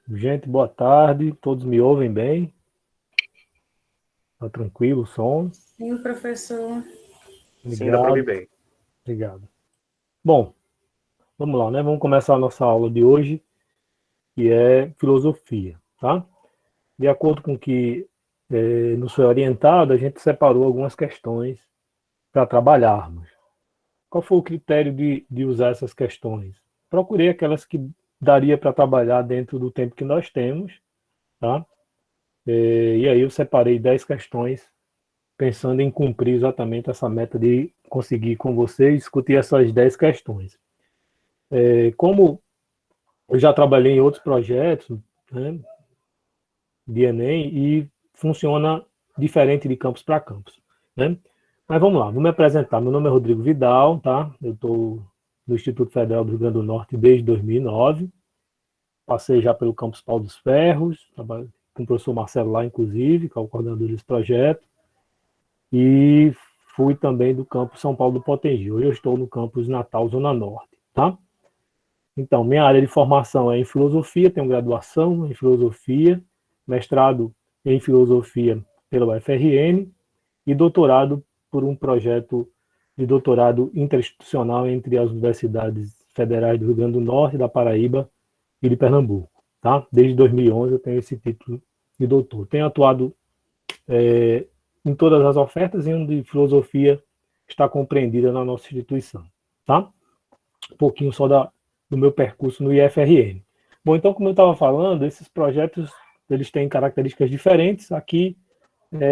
Gente, boa tarde. Todos me ouvem bem? Tá tranquilo o som? Sim, professor. Sim, dá para ouvir Obrigado, bem. obrigado. Bom, vamos lá, né? Vamos começar a nossa aula de hoje, que é filosofia, tá? De acordo com o que nos foi orientado, a gente separou algumas questões para trabalharmos. Qual foi o critério de usar essas questões? Procurei aquelas que daria para trabalhar dentro do tempo que nós temos, tá? E aí eu separei 10 questões pensando em cumprir exatamente essa meta de conseguir com vocês discutir essas 10 questões. Como eu já trabalhei em outros projetos, né, de Enem e funciona diferente de campus para campus, né? Mas vamos lá, vou me apresentar. Meu nome é Rodrigo Vidal, tá? Eu estou no Instituto Federal do Rio Grande do Norte desde 2009. Passei já pelo campus Paulo dos Ferros, trabalhei com o professor Marcelo lá, inclusive, que é o coordenador desse projeto. E fui também do campus São Paulo do Potengi. Hoje eu estou no campus Natal, Zona Norte, tá? Então, minha área de formação é em filosofia, tenho graduação em filosofia, mestrado em filosofia pela UFRN e doutorado por um projeto de doutorado interinstitucional entre as universidades federais do Rio Grande do Norte, da Paraíba e de Pernambuco, tá? Desde 2011 eu tenho esse título de doutor. Tenho atuado em todas as ofertas e onde filosofia está compreendida na nossa instituição, tá? Um pouquinho só do meu percurso no IFRN. Bom, então, como eu estava falando, esses projetos eles têm características diferentes. Aqui,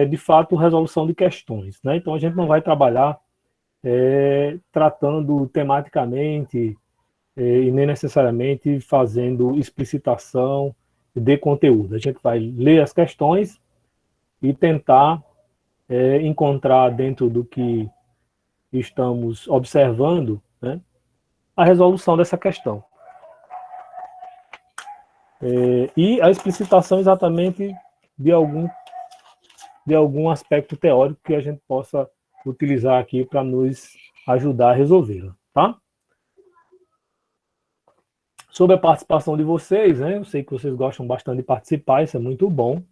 de fato, resolução de questões, né? Então, a gente não vai trabalhar tratando tematicamente e nem necessariamente fazendo explicitação de conteúdo. A gente vai ler as questões e tentar encontrar dentro do que estamos observando, né, a resolução dessa questão. E a explicitação exatamente de algum aspecto teórico que a gente possa utilizar aqui para nos ajudar a resolvê-la, tá? Sobre a participação de vocês, né, eu sei que vocês gostam bastante de participar, isso é muito bom.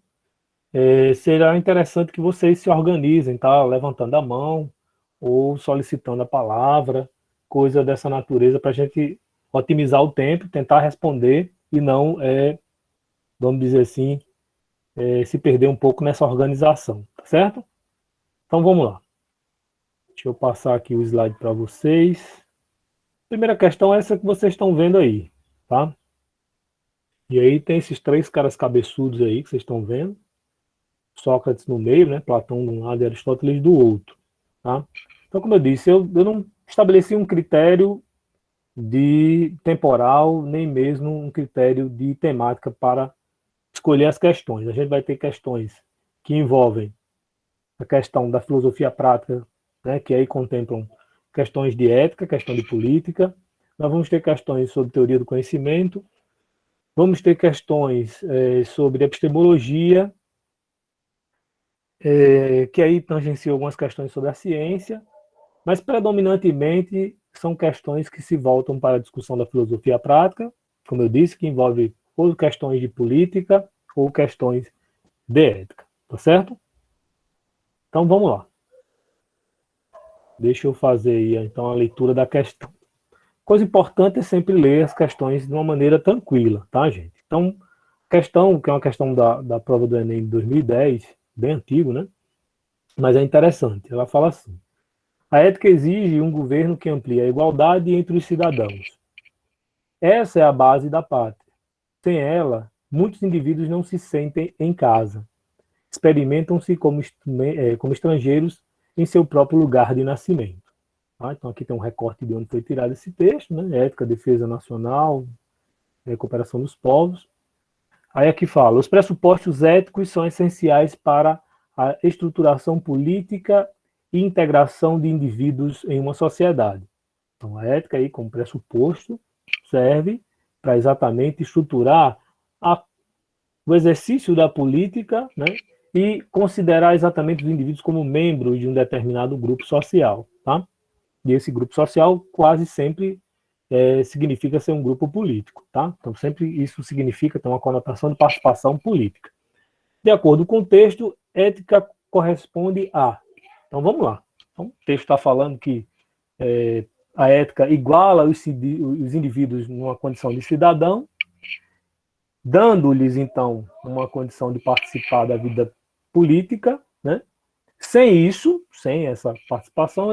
Será interessante que vocês se organizem, tá? Levantando a mão ou solicitando a palavra, coisa dessa natureza, para a gente otimizar o tempo, tentar responder e não, vamos dizer assim, se perder um pouco nessa organização, tá certo? Então vamos lá. Deixa eu passar aqui o slide para vocês. Primeira questão é essa que vocês estão vendo aí, tá? E aí tem esses três caras cabeçudos aí que vocês estão vendo. Sócrates no meio, né? Platão de um lado e Aristóteles do outro, tá? Então, como eu disse, eu não estabeleci um critério de temporal, nem mesmo um critério de temática para escolher as questões. A gente vai ter questões que envolvem a questão da filosofia prática, né, que aí contemplam questões de ética, questão de política. Nós vamos ter questões sobre teoria do conhecimento, vamos ter questões sobre epistemologia, que aí tangenciam algumas questões sobre a ciência, mas predominantemente são questões que se voltam para a discussão da filosofia prática, como eu disse, que envolve ou questões de política ou questões de ética, tá certo? Então vamos lá. Deixa eu fazer aí então a leitura da questão. Coisa importante é sempre ler as questões de uma maneira tranquila, tá, gente? Então, questão, que é uma questão da prova do Enem de 2010, bem antigo, né? Mas é interessante. Ela fala assim: a ética exige um governo que amplie a igualdade entre os cidadãos. Essa é a base da pátria. Sem ela, muitos indivíduos não se sentem em casa. Experimentam-se como estrangeiros em seu próprio lugar de nascimento. Tá? Então, aqui tem um recorte de onde foi tirado esse texto, né? Ética, defesa nacional, recuperação dos povos. Aí aqui fala: os pressupostos éticos são essenciais para a estruturação política e integração de indivíduos em uma sociedade. Então, a ética aí, como pressuposto, serve para exatamente estruturar o exercício da política, né, e considerar exatamente os indivíduos como membros de um determinado grupo social, tá? E esse grupo social quase sempre significa ser um grupo político, tá? Então, sempre isso significa ter uma conotação de participação política. De acordo com o texto, ética corresponde a... Então, vamos lá. Então, o texto está falando que a ética iguala os indivíduos numa condição de cidadão, dando-lhes, então, uma condição de participar da vida política, né? Sem isso, sem essa participação,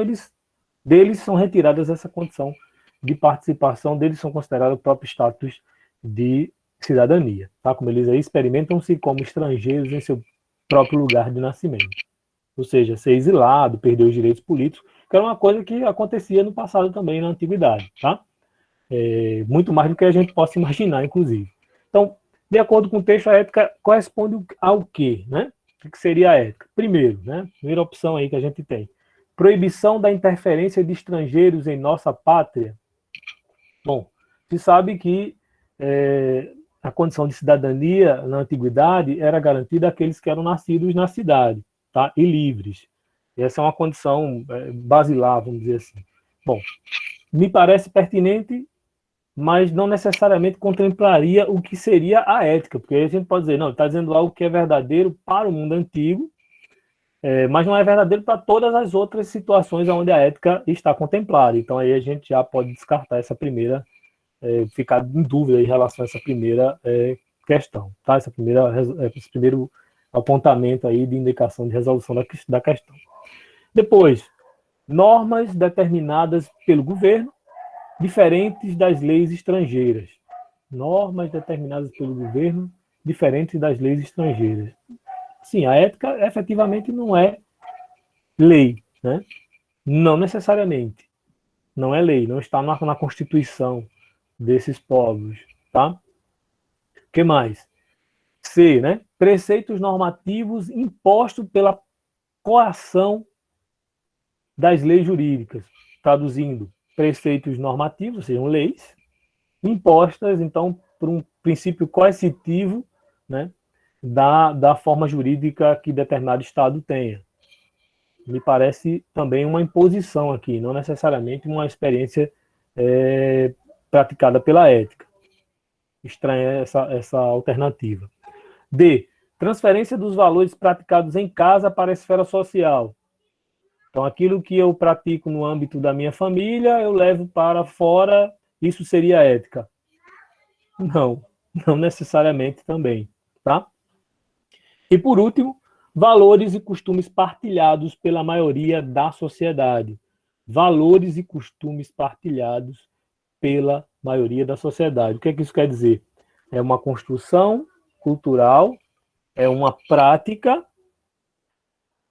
deles são retiradas essa condição de participação, deles são considerados o próprio status de cidadania. Tá? Como eles aí experimentam-se como estrangeiros em seu próprio lugar de nascimento. Ou seja, ser exilado, perder os direitos políticos, que era uma coisa que acontecia no passado também, na antiguidade. Tá? Muito mais do que a gente possa imaginar, inclusive. Então, de acordo com o texto, a ética corresponde ao quê? Né? O que seria a ética? Primeiro, né? Primeira opção aí que a gente tem. Proibição da interferência de estrangeiros em nossa pátria. Bom, se sabe que a condição de cidadania na antiguidade era garantida àqueles que eram nascidos na cidade, tá? E livres. E essa é uma condição basilar, vamos dizer assim. Bom, me parece pertinente, mas não necessariamente contemplaria o que seria a ética, porque a gente pode dizer, não, está dizendo algo que é verdadeiro para o mundo antigo, mas não é verdadeiro para todas as outras situações onde a ética está contemplada. Então aí a gente já pode descartar essa primeira, ficar em dúvida em relação a essa primeira questão, tá? Esse primeiro apontamento aí de indicação de resolução da questão. Depois, normas determinadas pelo governo, diferentes das leis estrangeiras. Normas determinadas pelo governo, diferentes das leis estrangeiras. Sim, a ética efetivamente não é lei, né? Não necessariamente. Não é lei, não está na Constituição desses povos, tá? O que mais? C, né? Preceitos normativos impostos pela coação das leis jurídicas. Traduzindo, preceitos normativos, ou seja, leis, impostas, então, por um princípio coercitivo, né? Da forma jurídica que determinado Estado tenha. Me parece também uma imposição aqui, não necessariamente uma experiência praticada pela ética. Estranha essa alternativa. D. Transferência dos valores praticados em casa para a esfera social. Então, aquilo que eu pratico no âmbito da minha família, eu levo para fora, isso seria ética? Não, não necessariamente também, tá? E, por último, valores e costumes partilhados pela maioria da sociedade. Valores e costumes partilhados pela maioria da sociedade. O que é que isso quer dizer? É uma construção cultural, é uma prática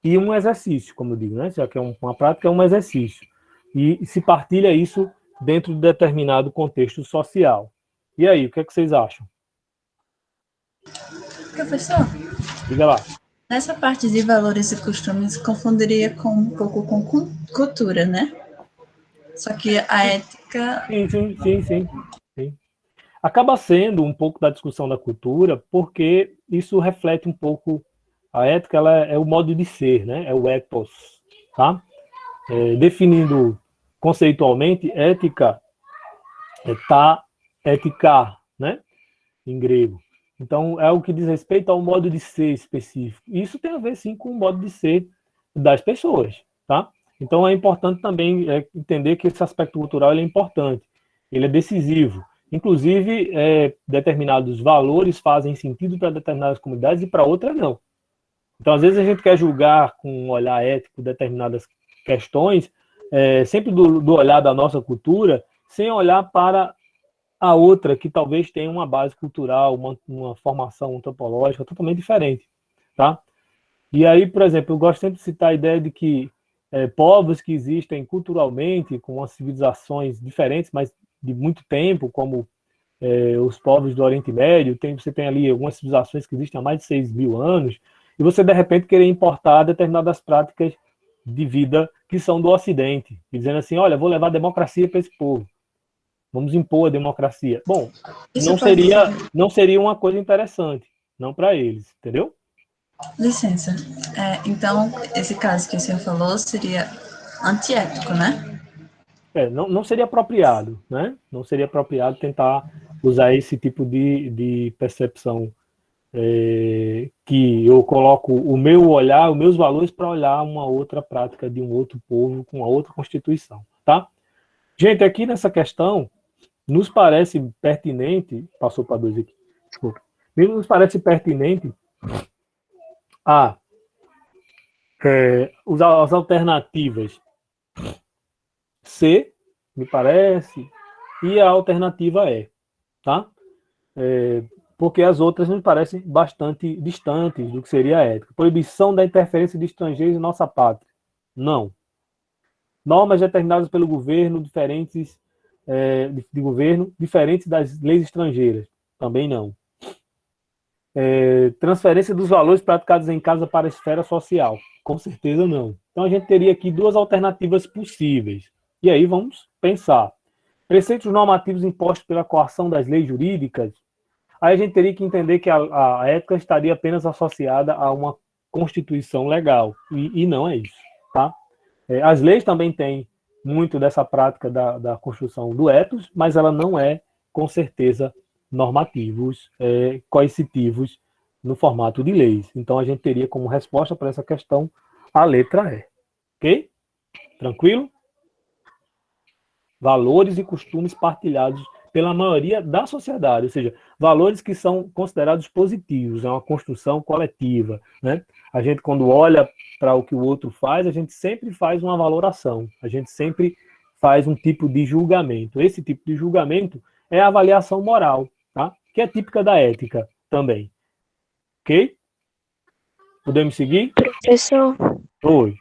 e um exercício, como eu digo, né? Já que é uma prática, é um exercício. E se partilha isso dentro de determinado contexto social. E aí, o que é que vocês acham? Professor, diga lá. Nessa parte de valores e costumes, confundiria um pouco com cultura, né? Só que a ética... Sim. Acaba sendo um pouco da discussão da cultura, porque isso reflete um pouco a ética, ela é o modo de ser, né? É o ethos, tá? Definindo conceitualmente, ética ética, né? Em grego. Então, é o que diz respeito ao modo de ser específico. Isso tem a ver, sim, com o modo de ser das pessoas, tá? Então, é importante também entender que esse aspecto cultural ele é importante, ele é decisivo. Inclusive, determinados valores fazem sentido para determinadas comunidades e para outras não. Então, às vezes, a gente quer julgar com um olhar ético determinadas questões, sempre do olhar da nossa cultura, sem olhar para a outra que talvez tenha uma base cultural, uma formação antropológica totalmente diferente, tá? E aí, por exemplo, eu gosto sempre de citar a ideia de que povos que existem culturalmente, com as civilizações diferentes, mas de muito tempo, como os povos do Oriente Médio, você tem ali algumas civilizações que existem há mais de 6.000 anos, e você, de repente, querer importar determinadas práticas de vida que são do Ocidente, e dizendo assim, olha, vou levar a democracia para esse povo. Vamos impor a democracia. Bom, não seria uma coisa interessante, não para eles, entendeu? Licença. Então, esse caso que o senhor falou seria antiético, né? Não seria apropriado, né? Não seria apropriado tentar usar esse tipo de percepção que eu coloco o meu olhar, os meus valores para olhar uma outra prática de um outro povo com uma outra constituição, tá? Gente, aqui nessa questão, nos parece pertinente, passou para 2 aqui, desculpa, nos parece pertinente usar as alternativas C, me parece, e a alternativa E, tá? Porque as outras me parecem bastante distantes do que seria a ética. Proibição da interferência de estrangeiros em nossa pátria. Não. Normas determinadas pelo governo diferentes diferentes das leis estrangeiras. Também não. Transferência dos valores praticados em casa para a esfera social. Com certeza não. Então a gente teria aqui 2 alternativas possíveis. E aí vamos pensar. Preceitos normativos impostos pela coação das leis jurídicas. Aí a gente teria que entender que a ética estaria apenas associada a uma constituição legal. E não é isso, tá? As leis também têm muito dessa prática da construção do ethos, mas ela não é, com certeza, normativos, coercitivos no formato de leis. Então, a gente teria como resposta para essa questão a letra E. Ok? Tranquilo? Valores e costumes partilhados pela maioria da sociedade, ou seja, valores que são considerados positivos, é uma construção coletiva, né? A gente, quando olha para o que o outro faz, a gente sempre faz uma valoração, a gente sempre faz um tipo de julgamento. Esse tipo de julgamento é a avaliação moral, tá? Que é típica da ética também. Ok? Podemos seguir? Professor, Oi.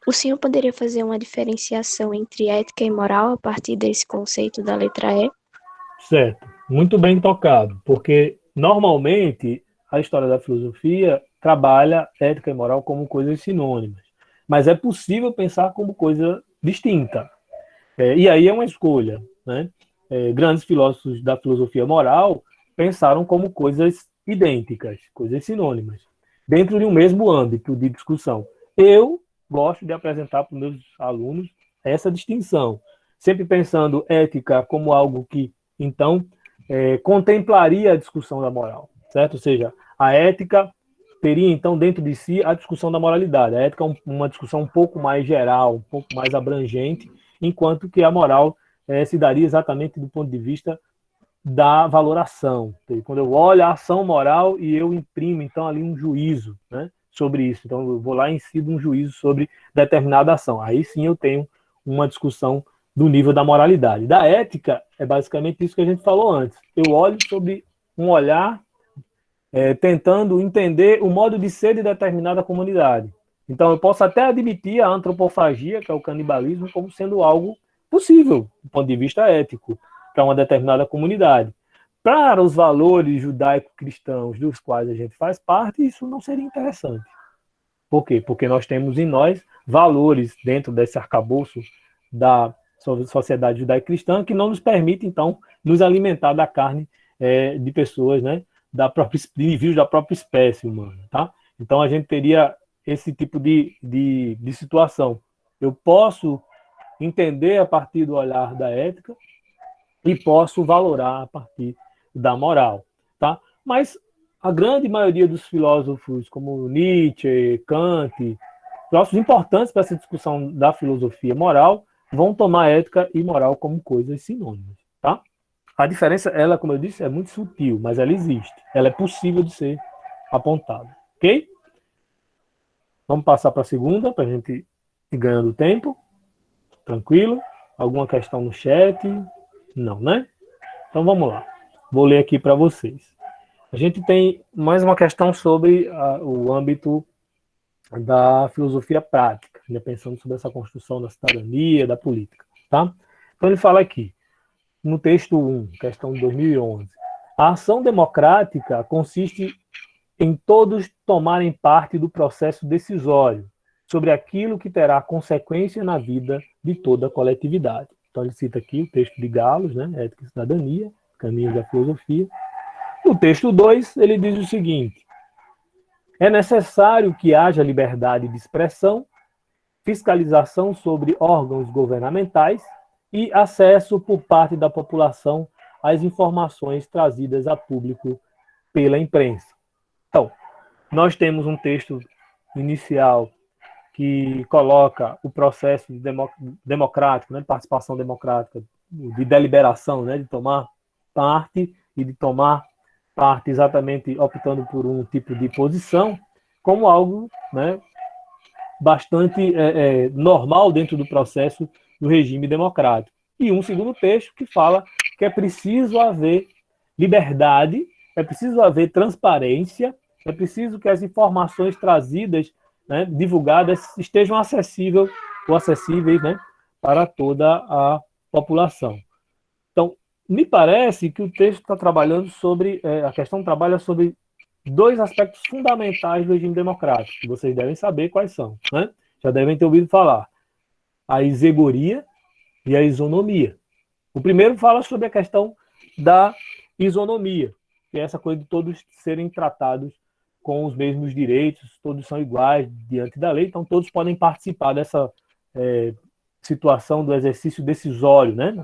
o senhor poderia fazer uma diferenciação entre ética e moral a partir desse conceito da letra E? Certo. Muito bem tocado, porque normalmente a história da filosofia trabalha ética e moral como coisas sinônimas, mas é possível pensar como coisa distinta. E aí é uma escolha, né? Grandes filósofos da filosofia moral pensaram como coisas idênticas, coisas sinônimas, dentro de um mesmo âmbito de discussão. Eu gosto de apresentar para os meus alunos essa distinção, sempre pensando ética como algo que, então, contemplaria a discussão da moral, certo? Ou seja, a ética teria, então, dentro de si a discussão da moralidade. A ética é uma discussão um pouco mais geral, um pouco mais abrangente, enquanto que a moral se daria exatamente do ponto de vista da valoração. Quando eu olho a ação moral e eu imprimo, então, ali um juízo, né, sobre isso. Então, eu vou lá e incido um juízo sobre determinada ação. Aí sim eu tenho uma discussão do nível da moralidade. Da ética, é basicamente isso que a gente falou antes. Eu olho sobre um olhar tentando entender o modo de ser de determinada comunidade. Então, eu posso até admitir a antropofagia, que é o canibalismo, como sendo algo possível, do ponto de vista ético, para uma determinada comunidade. Para os valores judaico-cristãos dos quais a gente faz parte, isso não seria interessante. Por quê? Porque nós temos em nós valores dentro desse arcabouço da sociedade judaico-cristã que não nos permite, então, nos alimentar da carne de pessoas, né, de indivíduos da própria espécie humana, tá? Então, a gente teria esse tipo de situação. Eu posso entender a partir do olhar da ética e posso valorar a partir da moral, tá? Mas a grande maioria dos filósofos, como Nietzsche, Kant, filósofos importantes para essa discussão da filosofia moral, vão tomar ética e moral como coisas sinônimas, tá? A diferença, ela, como eu disse, é muito sutil, mas ela existe. Ela é possível de ser apontada, ok? Vamos passar para a segunda, para a gente ir ganhando tempo. Tranquilo? Alguma questão no chat? Não, né? Então vamos lá. Vou ler aqui para vocês. A gente tem mais uma questão sobre o âmbito da filosofia prática, né? Pensando sobre essa construção da cidadania, da política, tá? Então ele fala aqui, no texto 1, questão de 2011, a ação democrática consiste em todos tomarem parte do processo decisório sobre aquilo que terá consequência na vida de toda a coletividade. Então ele cita aqui o texto de Gales, né? Ética e Cidadania, Caminhos da Filosofia. No texto 2, ele diz o seguinte: é necessário que haja liberdade de expressão, fiscalização sobre órgãos governamentais e acesso por parte da população às informações trazidas a público pela imprensa. Então, nós temos um texto inicial que coloca o processo democrático, né, de participação democrática, de deliberação, né, de tomar parte e de tomar parte exatamente optando por um tipo de posição, como algo, né, bastante normal dentro do processo do regime democrático. E um segundo texto que fala que é preciso haver liberdade, é preciso haver transparência, é preciso que as informações trazidas, né, divulgadas, estejam acessíveis, né, para toda a população. Então, me parece que o texto está trabalhando sobre, a questão trabalha sobre dois aspectos fundamentais do regime democrático, que vocês devem saber quais são, né? Já devem ter ouvido falar. A isegoria e a isonomia. O primeiro fala sobre a questão da isonomia, que é essa coisa de todos serem tratados com os mesmos direitos, todos são iguais diante da lei, então todos podem participar dessa situação do exercício decisório, né?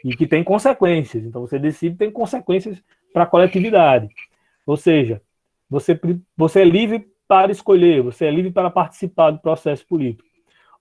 E que tem consequências. Então você decide, tem consequências para a coletividade. Ou seja, você é livre para escolher, você é livre para participar do processo político.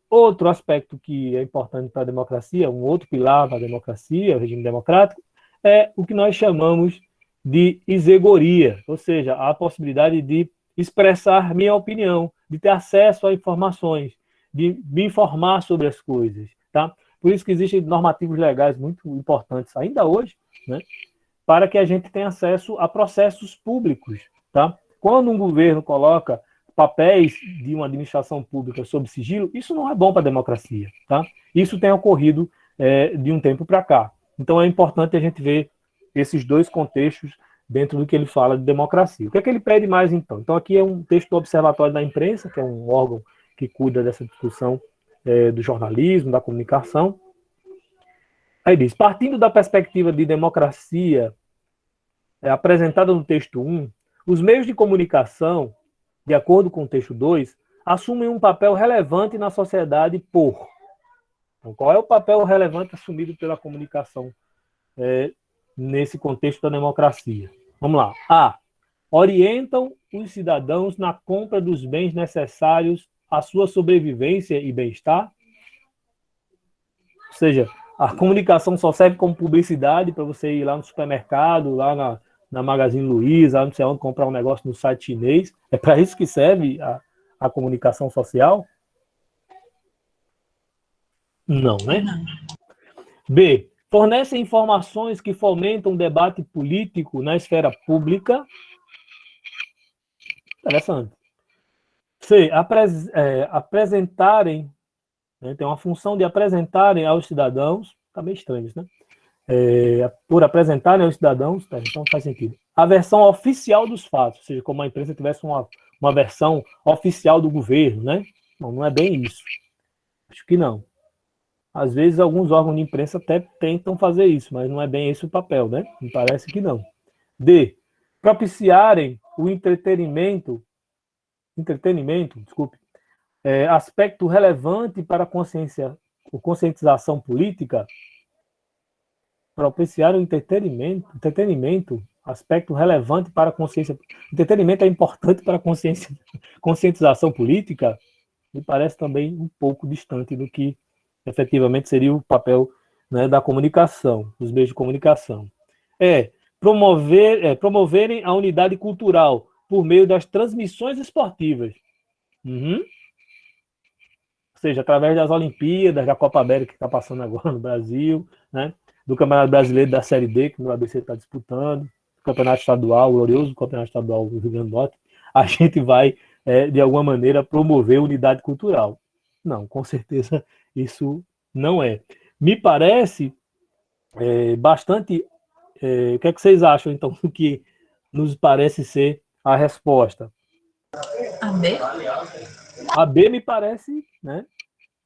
Outro aspecto que é importante para a democracia, um outro pilar da democracia, o regime democrático, é o que nós chamamos de isegoria, ou seja, a possibilidade de expressar minha opinião, de ter acesso a informações, de me informar sobre as coisas, tá? Por isso que existem normativos legais muito importantes ainda hoje, né, para que a gente tenha acesso a processos públicos, tá? Quando um governo coloca papéis de uma administração pública sob sigilo, isso não é bom para a democracia, tá? Isso tem ocorrido de um tempo para cá. Então é importante a gente ver esses dois contextos dentro do que ele fala de democracia. O que é que ele pede mais, então? Então aqui é um texto do Observatório da Imprensa, que é um órgão que cuida dessa discussão do jornalismo, da comunicação. Aí diz, partindo da perspectiva de democracia apresentada no texto 1, os meios de comunicação, de acordo com o texto 2, assumem um papel relevante na sociedade por... Então, qual é o papel relevante assumido pela comunicação nesse contexto da democracia? Vamos lá. A. Orientam os cidadãos na compra dos bens necessários à sua sobrevivência e bem-estar. Ou seja, a comunicação só serve como publicidade para você ir lá no supermercado, lá na Magazine Luiza, não sei onde, comprar um negócio no site chinês. É para isso que serve a comunicação social? Não, né? Não. B. Fornecem informações que fomentam o debate político na esfera pública. Interessante. C. Apresentarem, né, tem uma função de apresentarem aos cidadãos, tá meio estranho isso, né? Por apresentarem aos cidadãos, então faz sentido, a versão oficial dos fatos, ou seja, como a imprensa tivesse uma versão oficial do governo, né? Não é bem isso. Acho que não. Às vezes, alguns órgãos de imprensa até tentam fazer isso, mas não é bem esse o papel, né? Me parece que não. D. Propiciarem o entretenimento, aspecto relevante para a conscientização política. Propiciar o entretenimento, aspecto relevante para a consciência. Entretenimento é importante para a conscientização política, me parece também um pouco distante do que efetivamente seria o papel, né, da comunicação, dos meios de comunicação. Promoverem a unidade cultural por meio das transmissões esportivas. Ou seja, através das Olimpíadas, da Copa América que está passando agora no Brasil, né, do Campeonato Brasileiro da Série D, que o ABC está disputando, do Campeonato Estadual, o glorioso Campeonato Estadual do Rio Grande do Norte, a gente vai, de alguma maneira, promover a unidade cultural. Não, com certeza isso não é. Me parece bastante... o que é que vocês acham, então, do que nos parece ser a resposta? A B? A B me parece, né,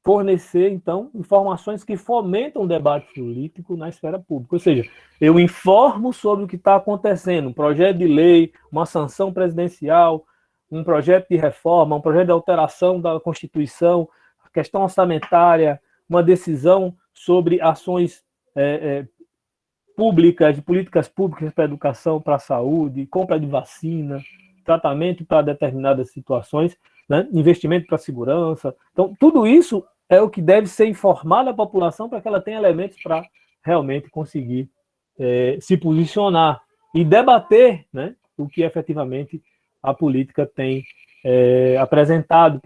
fornecer, então, informações que fomentam o debate político na esfera pública. Ou seja, eu informo sobre o que está acontecendo, um projeto de lei, uma sanção presidencial, um projeto de reforma, um projeto de alteração da Constituição, questão orçamentária, uma decisão sobre ações públicas, de políticas públicas para a educação, para a saúde, compra de vacina, tratamento para determinadas situações, né? Investimento para a segurança. Então, tudo isso é o que deve ser informado à população para que ela tenha elementos para realmente conseguir se posicionar e debater, né, o que efetivamente a política tem apresentado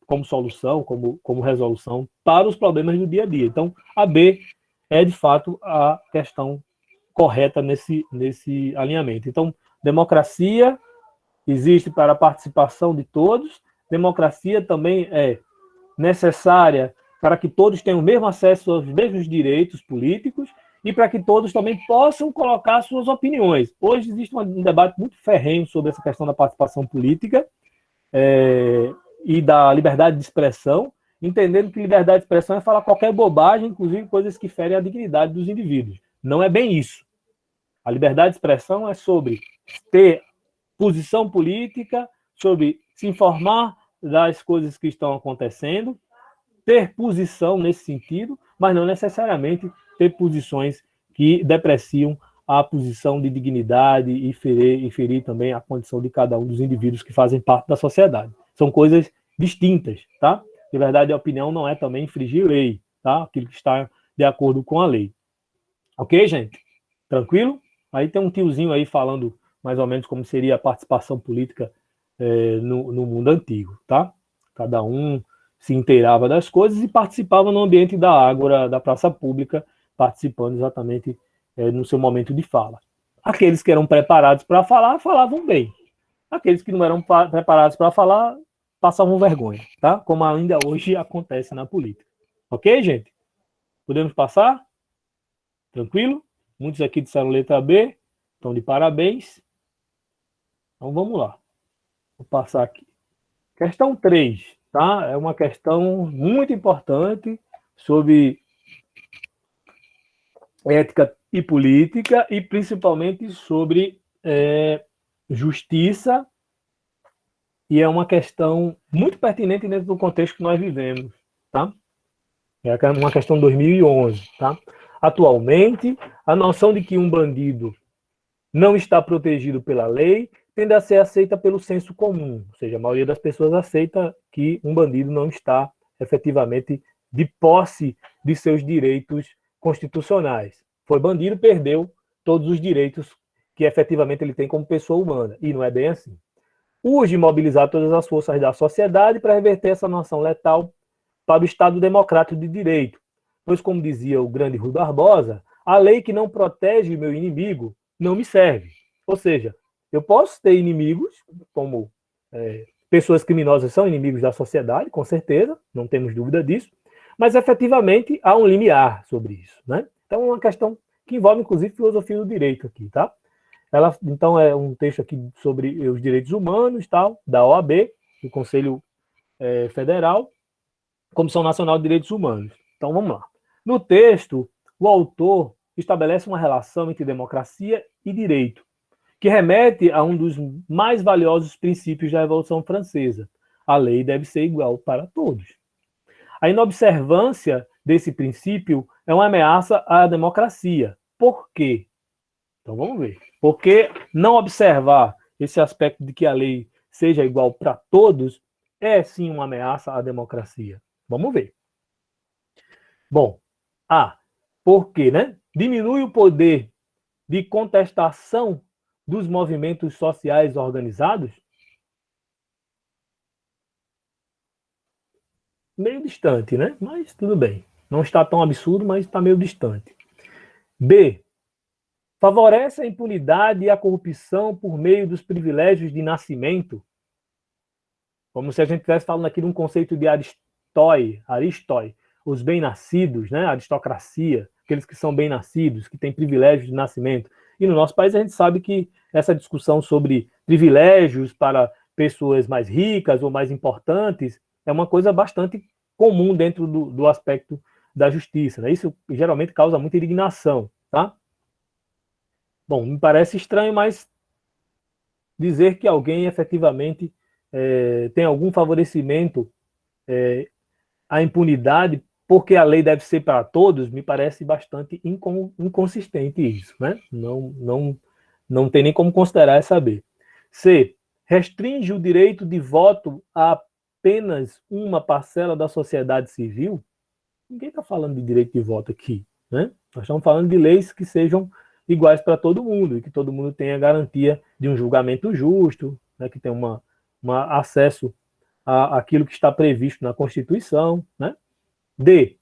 como solução, como resolução para os problemas do dia a dia. Então, a B é, de fato, a questão correta nesse alinhamento. Então, democracia existe para a participação de todos, democracia também é necessária para que todos tenham o mesmo acesso aos mesmos direitos políticos e para que todos também possam colocar suas opiniões. Hoje existe um debate muito ferrenho sobre essa questão da participação política e da liberdade de expressão, entendendo que liberdade de expressão é falar qualquer bobagem, inclusive coisas que ferem a dignidade dos indivíduos. Não é bem isso. A liberdade de expressão é sobre ter posição política, sobre se informar das coisas que estão acontecendo, ter posição nesse sentido, mas não necessariamente ter posições que depreciam a posição de dignidade e ferir também a condição de cada um dos indivíduos que fazem parte da sociedade. São coisas distintas, tá? Liberdade de opinião não é também infringir lei, tá? Aquilo que está de acordo com a lei. Ok, gente? Tranquilo? Aí tem um tiozinho aí falando mais ou menos como seria a participação política no mundo antigo, tá? Cada um se inteirava das coisas e participava no ambiente da ágora, da praça pública, participando exatamente no seu momento de fala. Aqueles que eram preparados para falar, falavam bem. Aqueles que não eram preparados para falar, passavam vergonha, tá? Como ainda hoje acontece na política. Ok, gente? Podemos passar? Tranquilo? Muitos aqui disseram letra B, estão de parabéns. Então vamos lá. Vou passar aqui. Questão 3, tá? É uma questão muito importante sobre ética e política e principalmente sobre justiça, e é uma questão muito pertinente dentro do contexto que nós vivemos, tá? É uma questão de 2011, tá? Atualmente, a noção de que um bandido não está protegido pela lei tende a ser aceita pelo senso comum, ou seja, a maioria das pessoas aceita que um bandido não está efetivamente de posse de seus direitos constitucionais. Foi bandido, perdeu todos os direitos que efetivamente ele tem como pessoa humana, e não é bem assim. Urge mobilizar todas as forças da sociedade para reverter essa noção letal para o Estado democrático de direito, pois, como dizia o grande Rui Barbosa, a lei que não protege o meu inimigo não me serve. Ou seja, eu posso ter inimigos, como pessoas criminosas são inimigos da sociedade, com certeza, não temos dúvida disso, mas efetivamente há um limiar sobre isso, né? Então é uma questão que envolve, inclusive, filosofia do direito aqui, tá? Então é um texto aqui sobre os direitos humanos, tal, da OAB, do Conselho Federal, Comissão Nacional de Direitos Humanos. Então vamos lá. No texto, o autor estabelece uma relação entre democracia e direito, que remete a um dos mais valiosos princípios da Revolução Francesa. A lei deve ser igual para todos. A inobservância desse princípio é uma ameaça à democracia. Por quê? Então vamos ver. Porque não observar esse aspecto de que a lei seja igual para todos é sim uma ameaça à democracia. Vamos ver. Bom, por quê, né? Diminui o poder de contestação dos movimentos sociais organizados? Meio distante, né? Mas tudo bem. Não está tão absurdo, mas está meio distante. B. Favorece a impunidade e a corrupção por meio dos privilégios de nascimento? Como se a gente estivesse falando aqui de um conceito de Aristói, os bem-nascidos, né? A aristocracia, aqueles que são bem-nascidos, que têm privilégios de nascimento. E no nosso país a gente sabe que essa discussão sobre privilégios para pessoas mais ricas ou mais importantes é uma coisa bastante comum dentro do aspecto da justiça, né? Isso geralmente causa muita indignação, tá? Bom, me parece estranho, mas dizer que alguém efetivamente tem algum favorecimento à impunidade porque a lei deve ser para todos, me parece bastante inconsistente isso, né? Não tem nem como considerar essa B. C. Restringe o direito de voto a apenas uma parcela da sociedade civil? Ninguém está falando de direito de voto aqui, né? Nós estamos falando de leis que sejam iguais para todo mundo e que todo mundo tenha garantia de um julgamento justo, né? Que tenha acesso àquilo que está previsto na Constituição, né? D.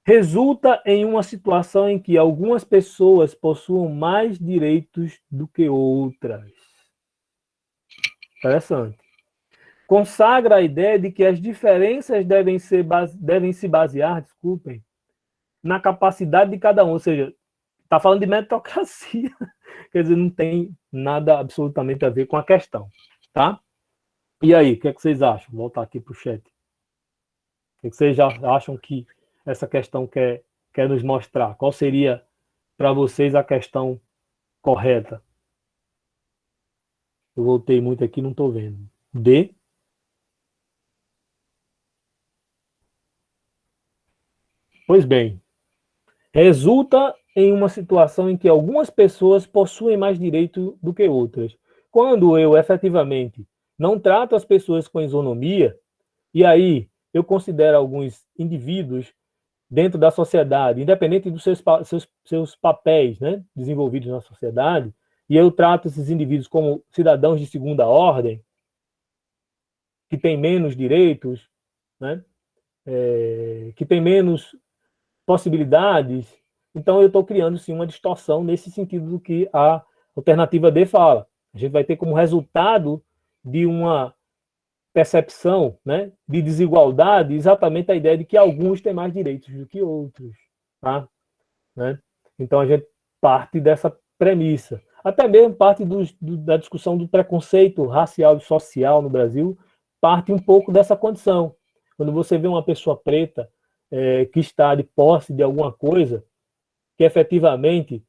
Resulta em uma situação em que algumas pessoas possuam mais direitos do que outras. Interessante. Consagra a ideia de que as diferenças devem se basear, na capacidade de cada um. Ou seja, está falando de meritocracia. Quer dizer, não tem nada absolutamente a ver com a questão. Tá? E aí, o que é que vocês acham? Vou voltar aqui para o chat. O que é que vocês já acham que essa questão quer nos mostrar? Qual seria, para vocês, a questão correta? Eu voltei muito aqui, não estou vendo. D. Pois bem, resulta em uma situação em que algumas pessoas possuem mais direito do que outras. Quando eu, efetivamente, não trato as pessoas com isonomia, e aí eu considero alguns indivíduos dentro da sociedade, independente dos seus papéis, né, desenvolvidos na sociedade, e eu trato esses indivíduos como cidadãos de segunda ordem, que têm menos direitos, né, que têm menos possibilidades, então eu estou criando, sim, uma distorção nesse sentido do que a alternativa D fala. A gente vai ter como resultado de uma percepção, né, de desigualdade exatamente a ideia de que alguns têm mais direitos do que outros. Tá? Né? Então a gente parte dessa premissa. Até mesmo parte da discussão do preconceito racial e social no Brasil parte um pouco dessa condição. Quando você vê uma pessoa preta que está de posse de alguma coisa, que efetivamente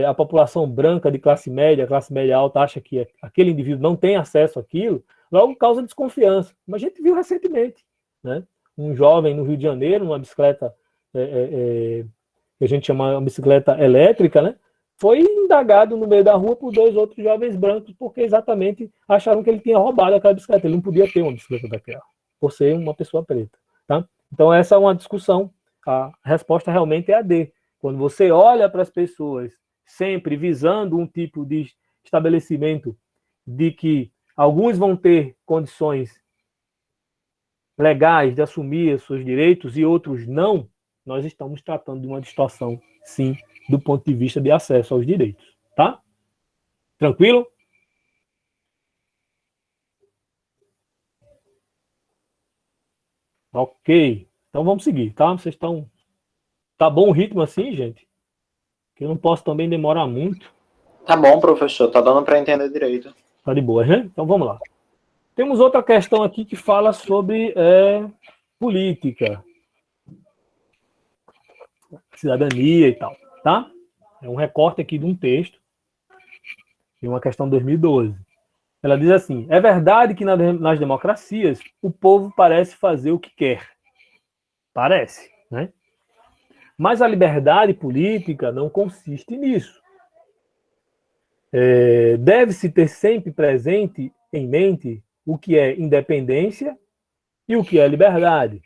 a população branca de classe média alta acha que aquele indivíduo não tem acesso àquilo, logo causa desconfiança. Mas a gente viu recentemente, né? Um jovem no Rio de Janeiro, numa bicicleta que a gente chama de bicicleta elétrica, né? Foi indagado no meio da rua por 2 outros jovens brancos, porque exatamente acharam que ele tinha roubado aquela bicicleta. Ele não podia ter uma bicicleta daquela, por ser uma pessoa preta. Tá? Então essa é uma discussão. A resposta realmente é a D. Quando você olha para as pessoas sempre visando um tipo de estabelecimento de que alguns vão ter condições legais de assumir seus direitos e outros não, nós estamos tratando de uma distorção, sim, do ponto de vista de acesso aos direitos. Tá? Tranquilo? Ok. Então vamos seguir, tá? Vocês estão... Tá bom o ritmo assim, gente? Que eu não posso também demorar muito. Tá bom, professor. Tá dando para entender direito. Tá de boa, né? Então vamos lá. Temos outra questão aqui que fala sobre política, cidadania e tal, tá? É um recorte aqui de um texto, de uma questão de 2012. Ela diz assim: é verdade que nas democracias o povo parece fazer o que quer. Parece, né? Mas a liberdade política não consiste nisso. Deve-se ter sempre presente em mente o que é independência e o que é liberdade.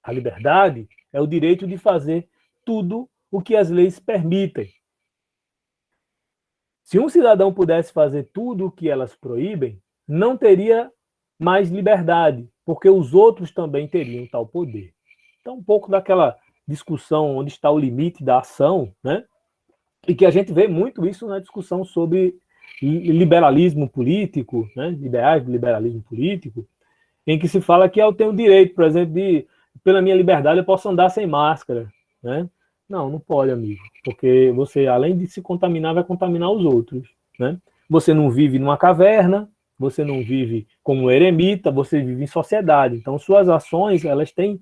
A liberdade é o direito de fazer tudo o que as leis permitem. Se um cidadão pudesse fazer tudo o que elas proíbem, não teria mais liberdade, porque os outros também teriam tal poder. Então, um pouco daquela discussão onde está o limite da ação, né? E que a gente vê muito isso na discussão sobre liberalismo político, né? Ideais do liberalismo político, em que se fala que eu tenho o direito, por exemplo, pela minha liberdade, eu posso andar sem máscara, né? Não pode, amigo, porque você, além de se contaminar, vai contaminar os outros, né? Você não vive numa caverna, você não vive como um eremita, você vive em sociedade. Então, suas ações, elas têm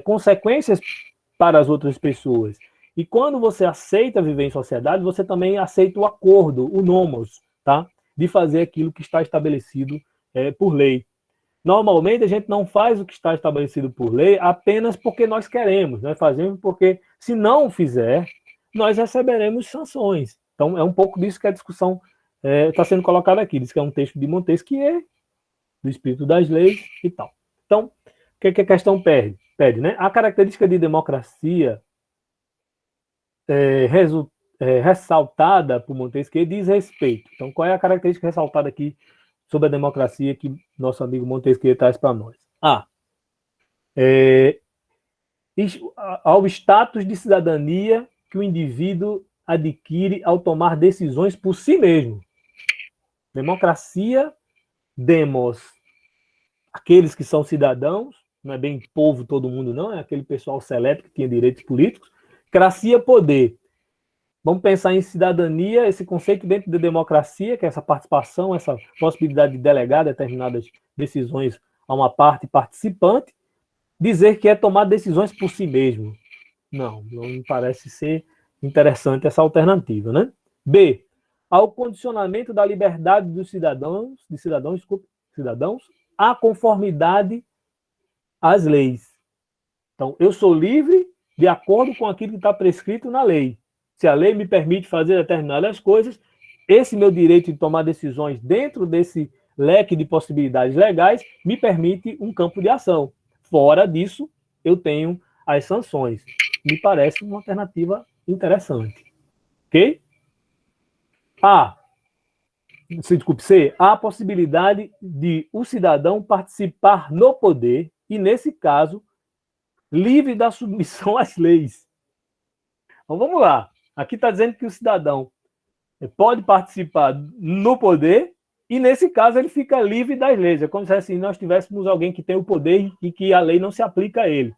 consequências para as outras pessoas. E quando você aceita viver em sociedade, você também aceita o acordo, o nomos, tá? De fazer aquilo que está estabelecido por lei. Normalmente, a gente não faz o que está estabelecido por lei apenas porque nós queremos, nós fazemos porque, se não fizer, nós receberemos sanções. Então, é um pouco disso que a discussão está sendo colocada aqui. Diz que é um texto de Montesquieu, do espírito das leis e tal. Então, o que a questão pede, né? A característica de democracia ressaltada por Montesquieu diz respeito. Então, qual é a característica ressaltada aqui sobre a democracia que nosso amigo Montesquieu traz para nós? Ao status de cidadania que o indivíduo adquire ao tomar decisões por si mesmo. Democracia, demos, aqueles que são cidadãos, não é bem povo todo mundo não, é aquele pessoal seleto que tinha direitos políticos. Cracia, poder. Vamos pensar em cidadania, esse conceito dentro da democracia, que é essa participação, essa possibilidade de delegar determinadas decisões a uma parte participante, dizer que é tomar decisões por si mesmo. Não me parece ser interessante essa alternativa, né? B. Ao condicionamento da liberdade dos cidadãos à conformidade às leis. Então, eu sou livre de acordo com aquilo que está prescrito na lei. Se a lei me permite fazer determinadas coisas, esse meu direito de tomar decisões dentro desse leque de possibilidades legais me permite um campo de ação. Fora disso, eu tenho as sanções. Me parece uma alternativa interessante. Ok? C. Há a possibilidade de o cidadão participar no poder e, nesse caso, livre da submissão às leis. Então, vamos lá. Aqui está dizendo que o cidadão pode participar no poder e, nesse caso, ele fica livre das leis. É como se assim, nós tivéssemos alguém que tem o poder e que a lei não se aplica a ele.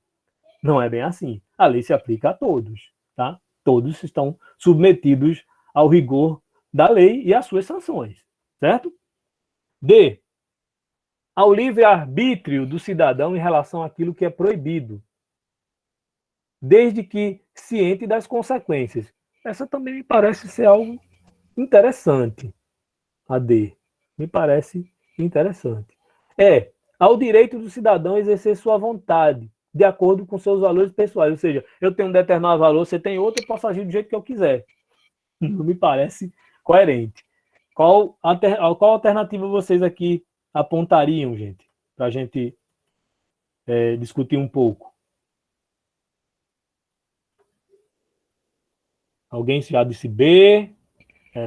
Não é bem assim. A lei se aplica a todos. Tá? Todos estão submetidos ao rigor da lei e às suas sanções. Certo? D. Ao livre-arbítrio do cidadão em relação àquilo que é proibido, desde que ciente das consequências. Essa também me parece ser algo interessante. A D. Me parece interessante. Ao direito do cidadão exercer sua vontade, de acordo com seus valores pessoais. Ou seja, eu tenho um determinado valor, você tem outro, eu posso agir do jeito que eu quiser. Não me parece coerente. Qual alternativa vocês aqui apontariam, gente? Para a gente discutir um pouco. Alguém já disse B?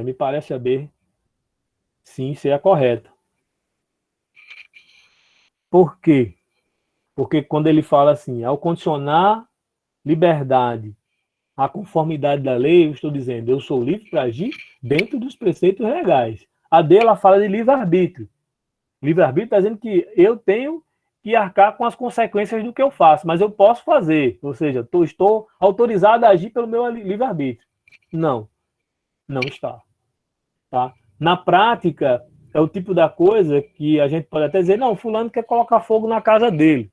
Me parece a B. Sim, ser a correta. Por quê? Porque quando ele fala assim, ao condicionar liberdade à conformidade da lei, eu estou dizendo, eu sou livre para agir dentro dos preceitos legais. A D, ela fala de livre-arbítrio. Livre-arbítrio está dizendo que eu tenho que arcar com as consequências do que eu faço, mas eu posso fazer. Ou seja, estou autorizado a agir pelo meu livre-arbítrio. Não está. Tá? Na prática, é o tipo da coisa que a gente pode até dizer, não, fulano quer colocar fogo na casa dele.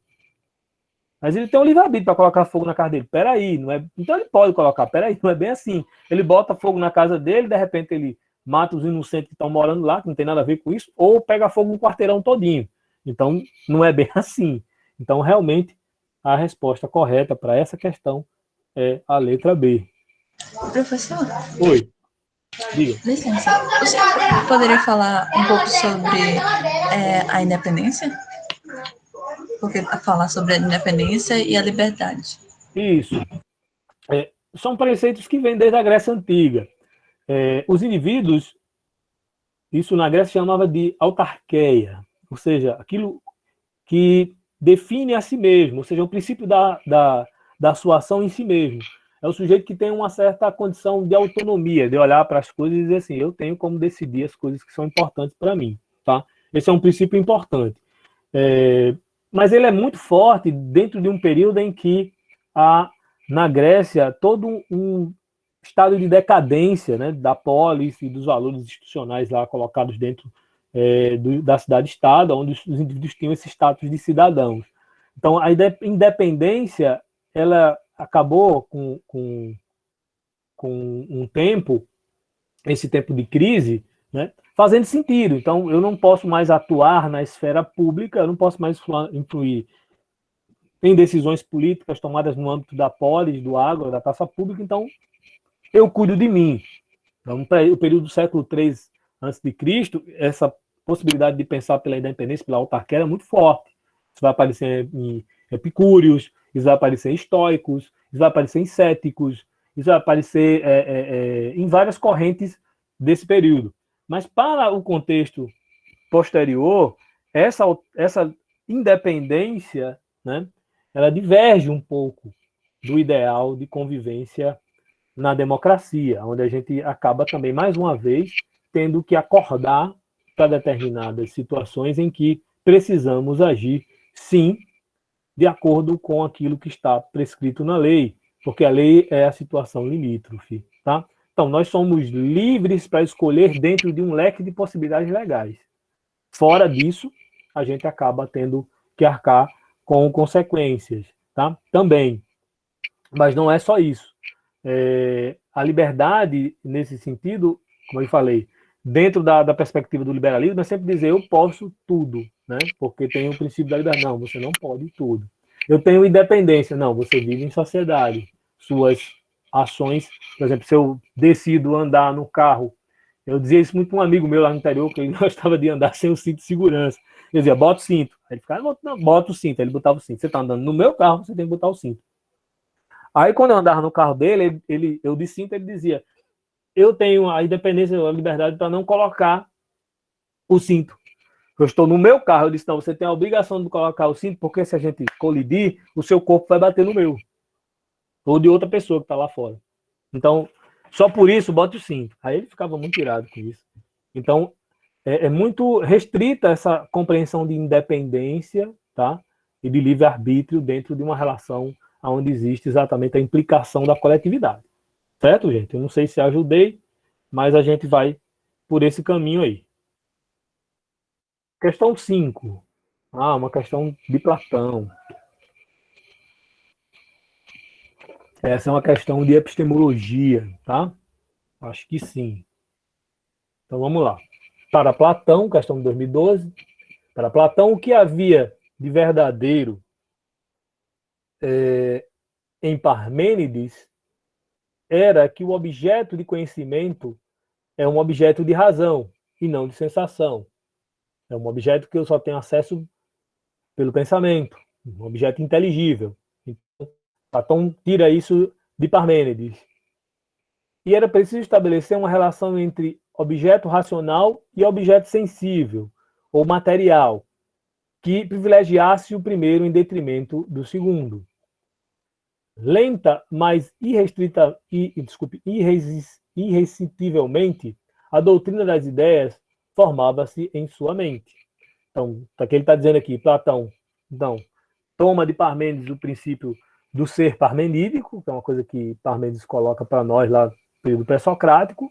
Mas ele tem um livre-arbítrio para colocar fogo na casa dele. Peraí, não é... Então ele pode colocar, peraí, não é bem assim. Ele bota fogo na casa dele, de repente ele mata os inocentes que estão morando lá, que não tem nada a ver com isso, ou pega fogo no quarteirão todinho. Então, não é bem assim. Então, realmente, a resposta correta para essa questão é a letra B. Professor? Oi. Diga. Licença, o senhor poderia falar um pouco sobre a independência? Porque falar sobre a independência e a liberdade. Isso. São preceitos que vêm desde a Grécia Antiga. Os indivíduos, isso na Grécia chamava de autarqueia, ou seja, aquilo que define a si mesmo, ou seja, o princípio da sua ação em si mesmo. É o sujeito que tem uma certa condição de autonomia, de olhar para as coisas e dizer assim, eu tenho como decidir as coisas que são importantes para mim. Tá? Esse é um princípio importante. Mas ele é muito forte dentro de um período em que há, na Grécia, todo um estado de decadência, né, da polis e dos valores institucionais lá colocados dentro da cidade-estado, onde os indivíduos tinham esse status de cidadãos. Então, a independência, ela acabou com um tempo, esse tempo de crise, né, fazendo sentido. Então, eu não posso mais atuar na esfera pública, eu não posso mais influir em decisões políticas tomadas no âmbito da polis, do agro, da praça pública, então eu cuido de mim. Então, o período do século III a.C., essa possibilidade de pensar pela independência, pela autarquia, era muito forte. Isso vai aparecer em epicúreos, isso vai aparecer em estoicos, isso vai aparecer em céticos, isso vai aparecer em várias correntes desse período. Mas para o contexto posterior, essa independência, né, ela diverge um pouco do ideal de convivência na democracia, onde a gente acaba também, mais uma vez, tendo que acordar para determinadas situações em que precisamos agir, sim, de acordo com aquilo que está prescrito na lei, porque a lei é a situação limítrofe, tá? Então, nós somos livres para escolher dentro de um leque de possibilidades legais. Fora disso, a gente acaba tendo que arcar com consequências, tá? Também. Mas não é só isso. A liberdade, nesse sentido, como eu falei, dentro da perspectiva do liberalismo, é sempre dizer eu posso tudo, né? Porque tem o princípio da liberdade. Não, você não pode tudo. Eu tenho independência. Não, você vive em sociedade. Suas ações, por exemplo, se eu decido andar no carro, eu dizia isso muito para um amigo meu lá no interior, que ele gostava de andar sem o cinto de segurança. Eu dizia, bota o cinto. Aí ele ficava, não, bota o cinto. Aí ele botava o cinto. Você está andando no meu carro, você tem que botar o cinto. Aí, quando eu andava no carro dele, eu de cinto, ele dizia, eu tenho a independência, a liberdade para não colocar o cinto. Eu estou no meu carro. Eu disse, não, você tem a obrigação de colocar o cinto, porque se a gente colidir, o seu corpo vai bater no meu. Ou de outra pessoa que está lá fora. Então, só por isso, bote o cinto. Aí ele ficava muito irado com isso. Então, é muito restrita essa compreensão de independência, tá? E de livre-arbítrio dentro de uma relação onde existe exatamente a implicação da coletividade. Certo, gente? Eu não sei se ajudei, mas a gente vai por esse caminho aí. Questão 5. Uma questão de Platão. Essa é uma questão de epistemologia, tá? Acho que sim. Então vamos lá. Para Platão, questão de 2012. Para Platão, o que havia de verdadeiro em Parmênides era que o objeto de conhecimento é um objeto de razão e não de sensação. É um objeto que eu só tenho acesso pelo pensamento, um objeto inteligível. Então, Platão tira isso de Parmênides. E era preciso estabelecer uma relação entre objeto racional e objeto sensível, ou material, que privilegiasse o primeiro em detrimento do segundo. Lenta, mas irresistivelmente, a doutrina das ideias formava-se em sua mente. Então, o que ele está dizendo aqui, Platão, então, toma de Parmênides o princípio do ser parmenídico, que é uma coisa que Parmênides coloca para nós lá no período pré-socrático.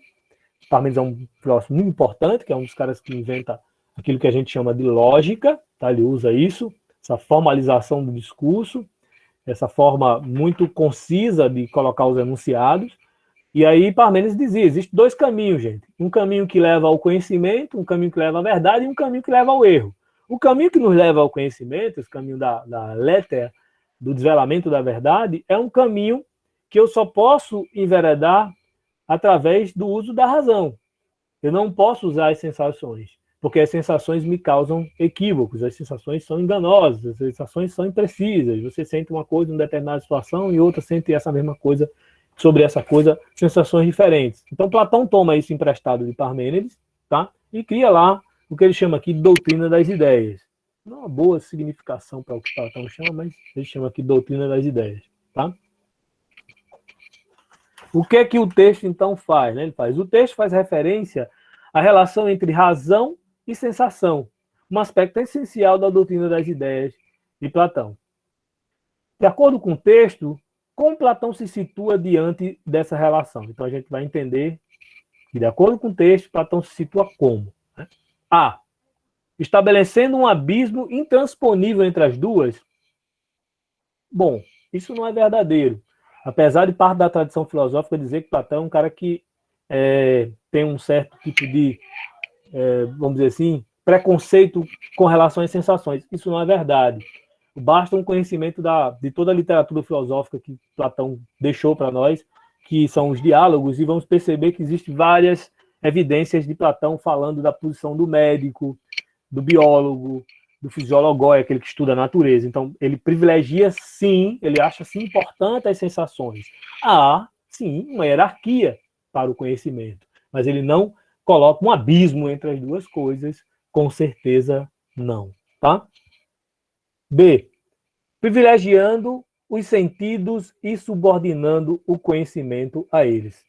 Parmênides é um filósofo muito importante, que é um dos caras que inventa aquilo que a gente chama de lógica, tá? Ele usa isso, essa formalização do discurso, essa forma muito concisa de colocar os enunciados. E aí Parmênides dizia, existem dois caminhos, gente. Um caminho que leva ao conhecimento, um caminho que leva à verdade e um caminho que leva ao erro. O caminho que nos leva ao conhecimento, esse caminho da letra, do desvelamento da verdade, é um caminho que eu só posso enveredar através do uso da razão. Eu não posso usar as sensações, porque as sensações me causam equívocos, as sensações são enganosas, as sensações são imprecisas. Você sente uma coisa em uma determinada situação e outra sente essa mesma coisa sobre essa coisa, sensações diferentes. Então, Platão toma isso emprestado de Parmênides, tá? E cria lá o que ele chama aqui de doutrina das ideias. Não é uma boa significação para o que Platão chama, mas ele chama aqui de doutrina das ideias, tá? O que é que o texto, então, faz? Né? O texto faz referência à relação entre razão e sensação, um aspecto essencial da doutrina das ideias de Platão. De acordo com o texto, como Platão se situa diante dessa relação? Então, a gente vai entender que, de acordo com o texto, Platão se situa como? Né? A. Estabelecendo um abismo intransponível entre as duas. Bom, isso não é verdadeiro. Apesar de parte da tradição filosófica dizer que Platão é um cara que tem um certo tipo de vamos dizer assim, preconceito com relação às sensações. Isso não é verdade. Basta um conhecimento de toda a literatura filosófica que Platão deixou para nós, que são os diálogos, e vamos perceber que existem várias evidências de Platão falando da posição do médico, do biólogo, do fisiologói, aquele que estuda a natureza. Então, ele privilegia, sim, ele acha, sim, importante as sensações. Há, sim, uma hierarquia para o conhecimento, mas ele não coloca um abismo entre as duas coisas, com certeza não, tá? B. Privilegiando os sentidos e subordinando o conhecimento a eles.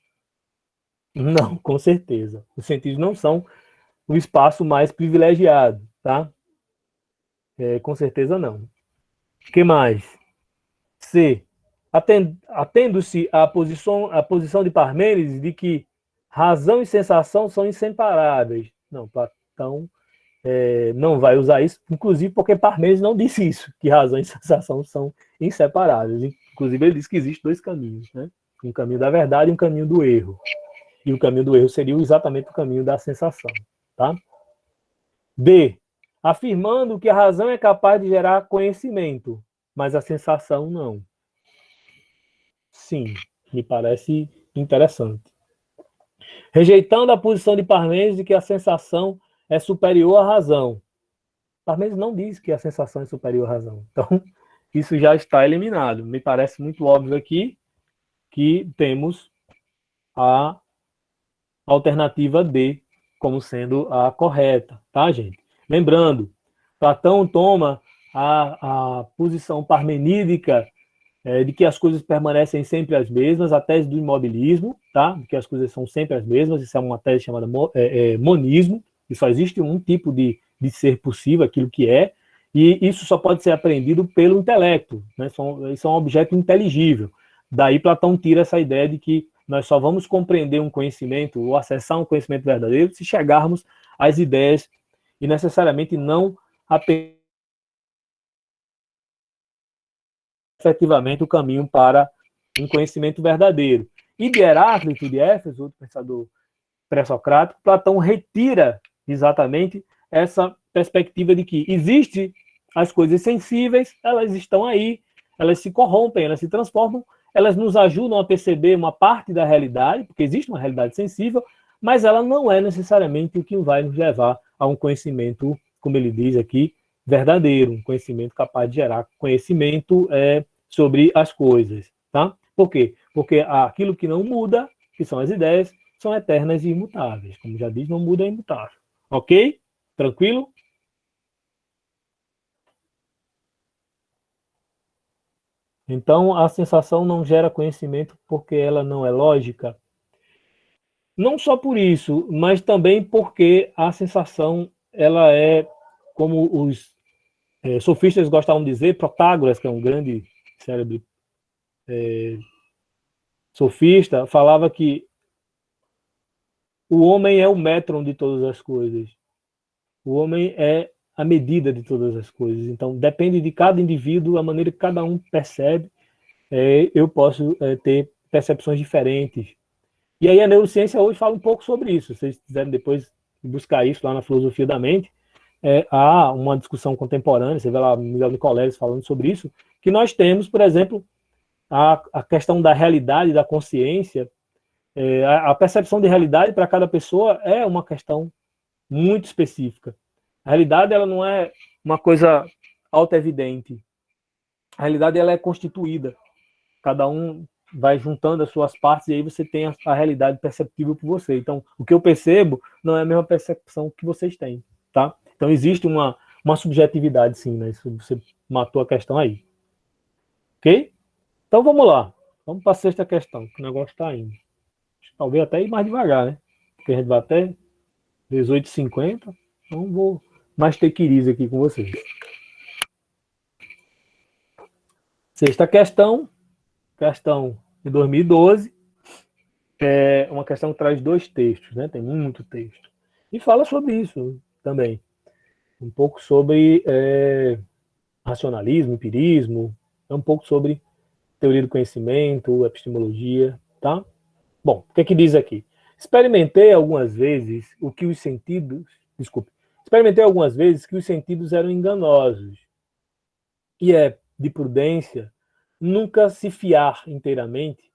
Não, com certeza. Os sentidos não são o espaço mais privilegiado, tá? Com certeza não. O que mais? C. Atendo-se à posição de Parmênides de que razão e sensação são inseparáveis. Não, Platão não vai usar isso, inclusive porque Parmênides não disse isso, que razão e sensação são inseparáveis. Inclusive, ele diz que existem dois caminhos, né? Um caminho da verdade e um caminho do erro. E o caminho do erro seria exatamente o caminho da sensação, tá? D. Afirmando que a razão é capaz de gerar conhecimento, mas a sensação não. Sim, me parece interessante. Rejeitando a posição de Parmênides de que a sensação é superior à razão. Parmênides não diz que a sensação é superior à razão. Então, isso já está eliminado. Me parece muito óbvio aqui que temos a alternativa D como sendo a correta, tá, gente? Lembrando, Platão toma a posição parmenídica de que as coisas permanecem sempre as mesmas, a tese do imobilismo, tá? De que as coisas são sempre as mesmas, isso é uma tese chamada monismo, e só existe um tipo de ser possível, aquilo que é, e isso só pode ser aprendido pelo intelecto, né? Isso é um objeto inteligível. Daí Platão tira essa ideia de que nós só vamos compreender um conhecimento ou acessar um conhecimento verdadeiro se chegarmos às ideias e necessariamente não apenas efetivamente o caminho para um conhecimento verdadeiro. E de Heráclito de Éfeso, outro pensador pré-socrático, Platão retira exatamente essa perspectiva de que existe as coisas sensíveis, elas estão aí, elas se corrompem, elas se transformam, elas nos ajudam a perceber uma parte da realidade, porque existe uma realidade sensível, mas ela não é necessariamente o que vai nos levar a um conhecimento, como ele diz aqui, verdadeiro, um conhecimento capaz de gerar conhecimento sobre as coisas, tá? Por quê? Porque aquilo que não muda, que são as ideias, são eternas e imutáveis. Como já diz, não muda, é imutável. Ok? Tranquilo? Então, a sensação não gera conhecimento porque ela não é lógica. Não só por isso, mas também porque a sensação, ela é, como os sofistas gostavam de dizer, Protágoras, que é um grande célebre sofista, falava que o homem é o métron de todas as coisas. O homem é a medida de todas as coisas. Então, depende de cada indivíduo, a maneira que cada um percebe. Eu posso ter percepções diferentes. E aí a neurociência hoje fala um pouco sobre isso. Se vocês quiserem depois buscar isso lá na filosofia da mente, há uma discussão contemporânea, você vê lá Miguel Nicoleles falando sobre isso, que nós temos, por exemplo, a questão da realidade, da consciência. A percepção de realidade para cada pessoa é uma questão muito específica. A realidade, ela não é uma coisa auto-evidente. A realidade, ela é constituída. Cada um vai juntando as suas partes e aí você tem a realidade perceptível por você. Então, o que eu percebo não é a mesma percepção que vocês têm, tá? Então, existe uma subjetividade, sim, né? Isso você matou a questão aí. Ok? Então, vamos lá. Vamos para a sexta questão, que o negócio está indo. Talvez até ir mais devagar, né? Porque a gente vai até 18h50. Então, vou mais ter crise aqui com vocês. Sexta questão de 2012. É uma questão que traz dois textos, né? Tem muito texto. E fala sobre isso também. Um pouco sobre racionalismo, empirismo, um pouco sobre teoria do conhecimento, epistemologia, tá? Bom, o que é que diz aqui? Experimentei algumas vezes que os sentidos eram enganosos. E é de prudência nunca se fiar inteiramente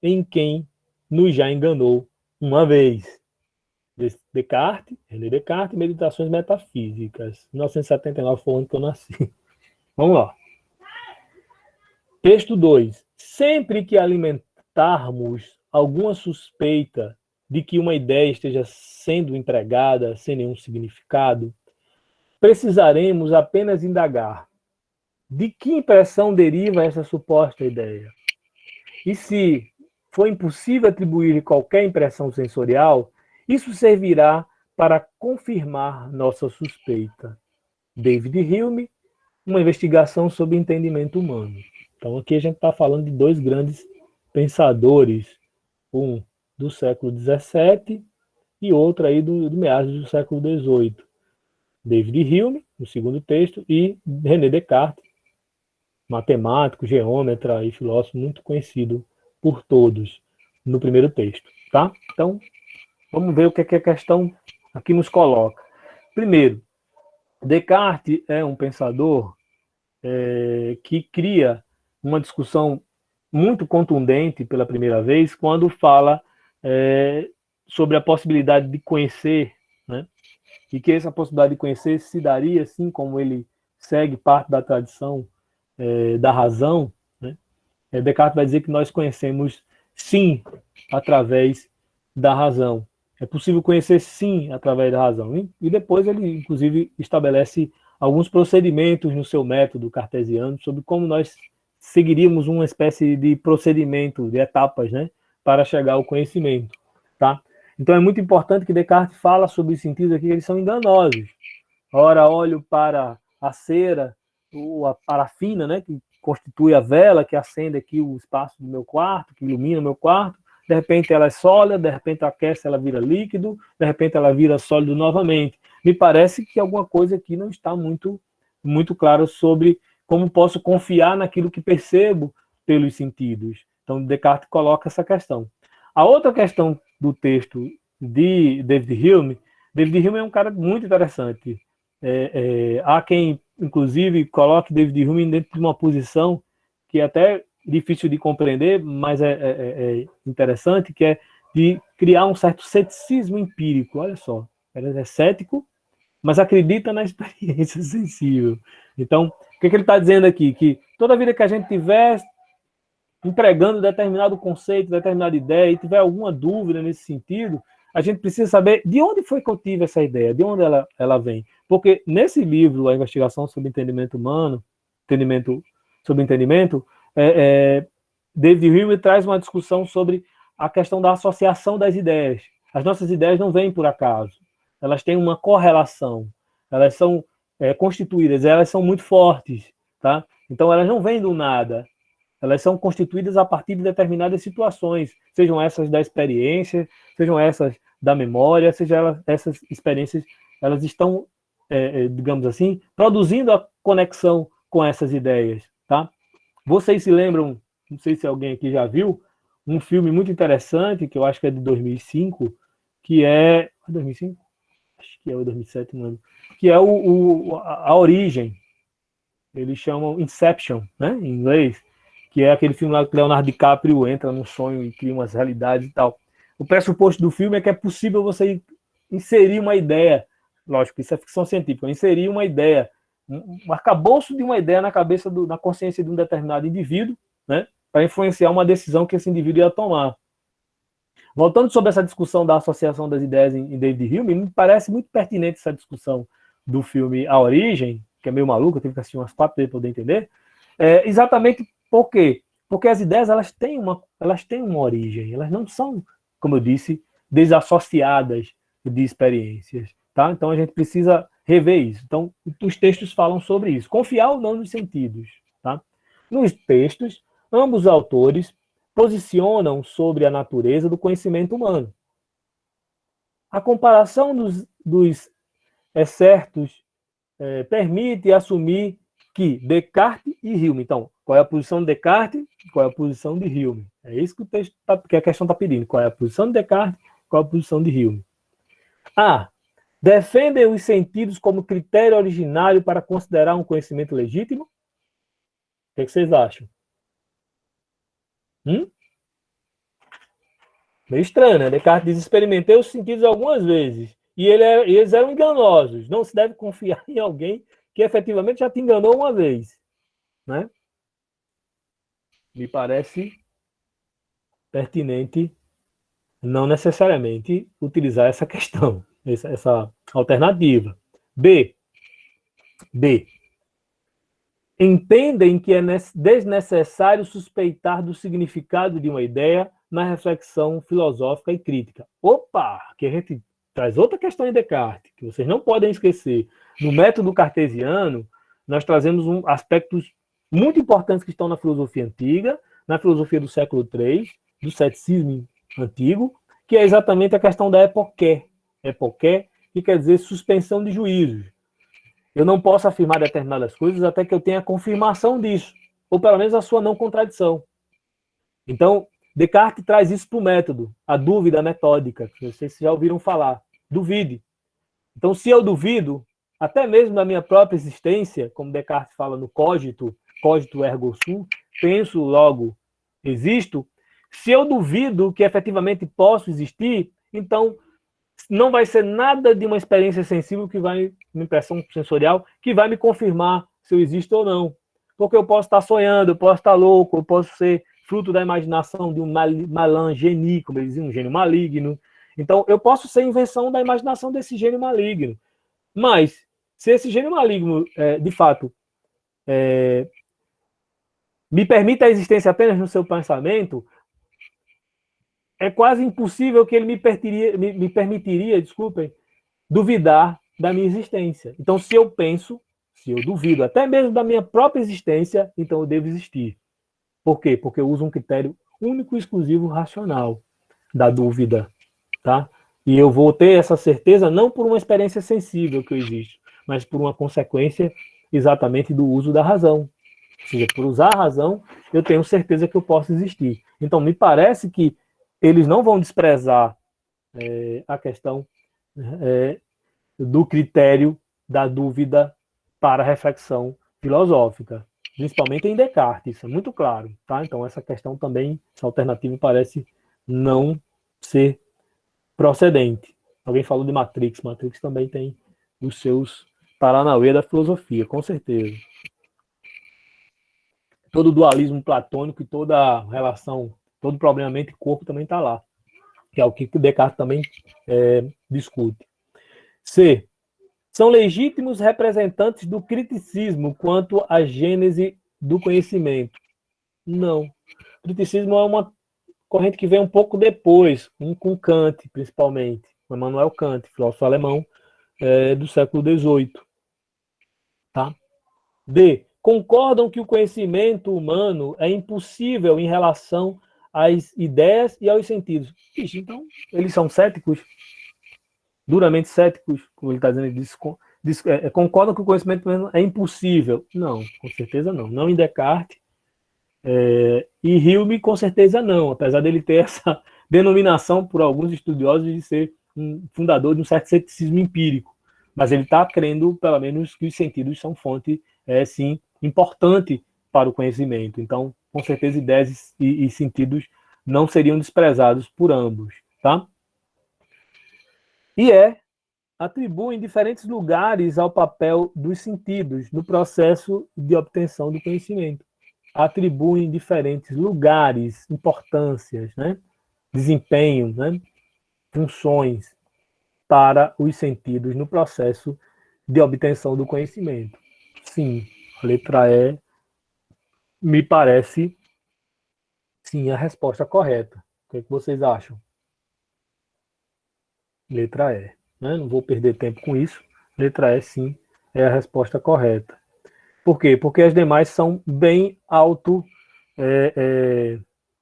em quem nos já enganou uma vez. Descartes, René Descartes, Meditações Metafísicas. 1979 foi o ano que eu nasci. Vamos lá. Texto 2. Sempre que alimentarmos alguma suspeita de que uma ideia esteja sendo empregada sem nenhum significado, precisaremos apenas indagar de que impressão deriva essa suposta ideia. E se for impossível atribuir qualquer impressão sensorial, isso servirá para confirmar nossa suspeita. David Hume, uma investigação sobre o entendimento humano. Então aqui a gente está falando de dois grandes pensadores, um do século XVII e outro aí do meados do século XVIII. David Hume, no segundo texto, e René Descartes, matemático, geômetra e filósofo muito conhecido por todos, no primeiro texto. Tá? Então, vamos ver o que a questão aqui nos coloca. Primeiro, Descartes é um pensador que cria uma discussão muito contundente pela primeira vez quando fala sobre a possibilidade de conhecer, né? E que essa possibilidade de conhecer se daria, assim como ele segue parte da tradição da razão, né? Descartes vai dizer que nós conhecemos, sim, através da razão. É possível conhecer, sim, através da razão. E depois ele, inclusive, estabelece alguns procedimentos no seu método cartesiano sobre como nós seguiríamos uma espécie de procedimento, de etapas, né, para chegar ao conhecimento. Tá? Então é muito importante que Descartes fala sobre os sentidos aqui, que eles são enganosos. Ora, olho para a cera, ou a parafina, né, que constitui a vela que acende aqui o espaço do meu quarto, que ilumina o meu quarto. De repente ela é sólida, de repente aquece, ela vira líquido, de repente ela vira sólido novamente. Me parece que alguma coisa aqui não está muito clara sobre como posso confiar naquilo que percebo pelos sentidos. Então, Descartes coloca essa questão. A outra questão do texto de David Hume é um cara muito interessante. Há quem, inclusive, coloque David Hume dentro de uma posição que é até difícil de compreender, mas é interessante, que é de criar um certo ceticismo empírico. Olha só, ele é cético, mas acredita na experiência sensível. Então, o que ele está dizendo aqui? Que toda vida que a gente tiver empregando determinado conceito, determinada ideia, e tiver alguma dúvida nesse sentido, a gente precisa saber de onde foi que eu tive essa ideia, de onde ela vem. Porque nesse livro, A Investigação sobre o Entendimento Humano, sobre entendimento, David Hume traz uma discussão sobre a questão da associação das ideias. As nossas ideias não vêm por acaso. Elas têm uma correlação. Elas são constituídas, elas são muito fortes. Tá? Então, elas não vêm do nada. Elas são constituídas a partir de determinadas situações, sejam essas da experiência, sejam essas da memória, sejam essas experiências, elas estão, digamos assim, produzindo a conexão com essas ideias. Tá? Vocês se lembram, não sei se alguém aqui já viu, um filme muito interessante, que eu acho que é de 2005, que é... 2005? Acho que é o 2007, não. Que é A Origem. Eles chamam Inception, né, em inglês, que é aquele filme lá que Leonardo DiCaprio entra num sonho e cria umas realidades e tal. O pressuposto do filme é que é possível você inserir uma ideia, lógico, isso é ficção científica, inserir uma ideia, um arcabouço de uma ideia na cabeça, na consciência de um determinado indivíduo, né, para influenciar uma decisão que esse indivíduo ia tomar. Voltando sobre essa discussão da associação das ideias em David Hume, me parece muito pertinente essa discussão do filme A Origem, que é meio maluco, eu tive que assistir umas 4 vezes para poder entender, exatamente por quê? Porque as ideias elas têm uma origem, elas não são, como eu disse, desassociadas de experiências. Tá? Então a gente precisa rever isso. Então, os textos falam sobre isso. Confiar ou não nos sentidos. Tá? Nos textos, ambos os autores posicionam sobre a natureza do conhecimento humano. A comparação dos excertos permite assumir que Descartes e Hume. Então, qual é a posição de Descartes e qual é a posição de Hume? É isso que o texto que a questão está pedindo. Qual é a posição de Descartes Qual a posição de Hume? A. Defendem os sentidos como critério originário para considerar um conhecimento legítimo? O que vocês acham? Meio estranho, né? Descartes diz: experimentei os sentidos algumas vezes e eles eram enganosos. Não se deve confiar em alguém que efetivamente já te enganou uma vez, né? Me parece pertinente não necessariamente utilizar essa questão, essa alternativa. B. Entendem que é desnecessário suspeitar do significado de uma ideia na reflexão filosófica e crítica. Opa! Que a gente traz outra questão em Descartes, que vocês não podem esquecer. No método cartesiano, nós trazemos aspectos muito importantes que estão na filosofia antiga, na filosofia do século III, do ceticismo antigo, que é exatamente a questão da epoqué. Epoqué, que quer dizer suspensão de juízos. Eu não posso afirmar determinadas coisas até que eu tenha a confirmação disso, ou pelo menos a sua não contradição. Então, Descartes traz isso para o método, a dúvida metódica, que vocês já ouviram falar. Duvide. Então, se eu duvido, até mesmo da minha própria existência, como Descartes fala no cogito ergo sum, penso, logo existo, se eu duvido que efetivamente posso existir, então não vai ser nada de uma experiência sensível que vai, uma impressão sensorial, que vai me confirmar se eu existo ou não. Porque eu posso estar sonhando, eu posso estar louco, eu posso ser fruto da imaginação de um malan genie, como eles diziam, um gênio maligno. Então, eu posso ser invenção da imaginação desse gênio maligno. Mas, se esse gênio maligno, de fato, me permite a existência apenas no seu pensamento, é quase impossível que ele me permitiria, desculpem, duvidar da minha existência. Então, se eu penso, se eu duvido até mesmo da minha própria existência, então eu devo existir. Por quê? Porque eu uso um critério único e exclusivo racional da dúvida, tá? E eu vou ter essa certeza não por uma experiência sensível que eu existo, mas por uma consequência exatamente do uso da razão. Ou seja, por usar a razão, eu tenho certeza que eu posso existir. Então, me parece que eles não vão desprezar a questão do critério da dúvida para a reflexão filosófica, principalmente em Descartes, isso é muito claro, tá? Então, essa questão também, essa alternativa parece não ser procedente. Alguém falou de Matrix, Matrix também tem os seus paranauê da filosofia, com certeza. Todo dualismo platônico e toda relação, todo problema mente-corpo também está lá, que é o que Descartes também discute. C. São legítimos representantes do criticismo quanto à gênese do conhecimento? Não. O criticismo é uma corrente que vem um pouco depois, com Kant, principalmente. Immanuel Kant, filósofo alemão do século XVIII. Tá? D. Concordam que o conhecimento humano é impossível em relação às ideias e aos sentidos. Ixi, então, eles são céticos? Duramente céticos, como ele está dizendo, concordam que o conhecimento humano é impossível? Não, com certeza não. Não em Descartes. E Hume, com certeza não, apesar dele ter essa denominação por alguns estudiosos de ser um fundador de um certo ceticismo empírico. Mas ele está crendo, pelo menos, que os sentidos são fonte, sim, importante para o conhecimento. Então, com certeza, ideias e sentidos não seriam desprezados por ambos, tá? E atribuem diferentes lugares ao papel dos sentidos no processo de obtenção do conhecimento. Atribuem diferentes lugares, importâncias, né? Desempenho, né? Funções para os sentidos no processo de obtenção do conhecimento. Sim, a letra E me parece, sim, a resposta correta. O que vocês acham? Letra E. Né? Não vou perder tempo com isso. Letra E, sim, é a resposta correta. Por quê? Porque as demais são bem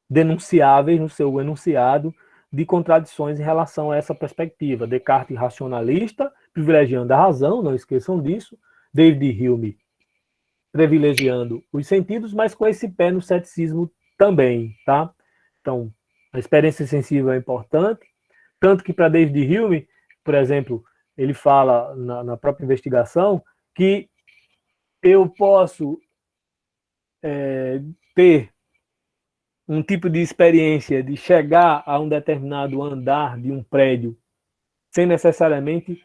denunciáveis no seu enunciado de contradições em relação a essa perspectiva. Descartes racionalista, privilegiando a razão, não esqueçam disso. David Hume privilegiando os sentidos, mas com esse pé no ceticismo também, tá? Então, a experiência sensível é importante, Tanto que para David Hume, por exemplo, ele fala na própria investigação que eu posso ter um tipo de experiência de chegar a um determinado andar de um prédio sem necessariamente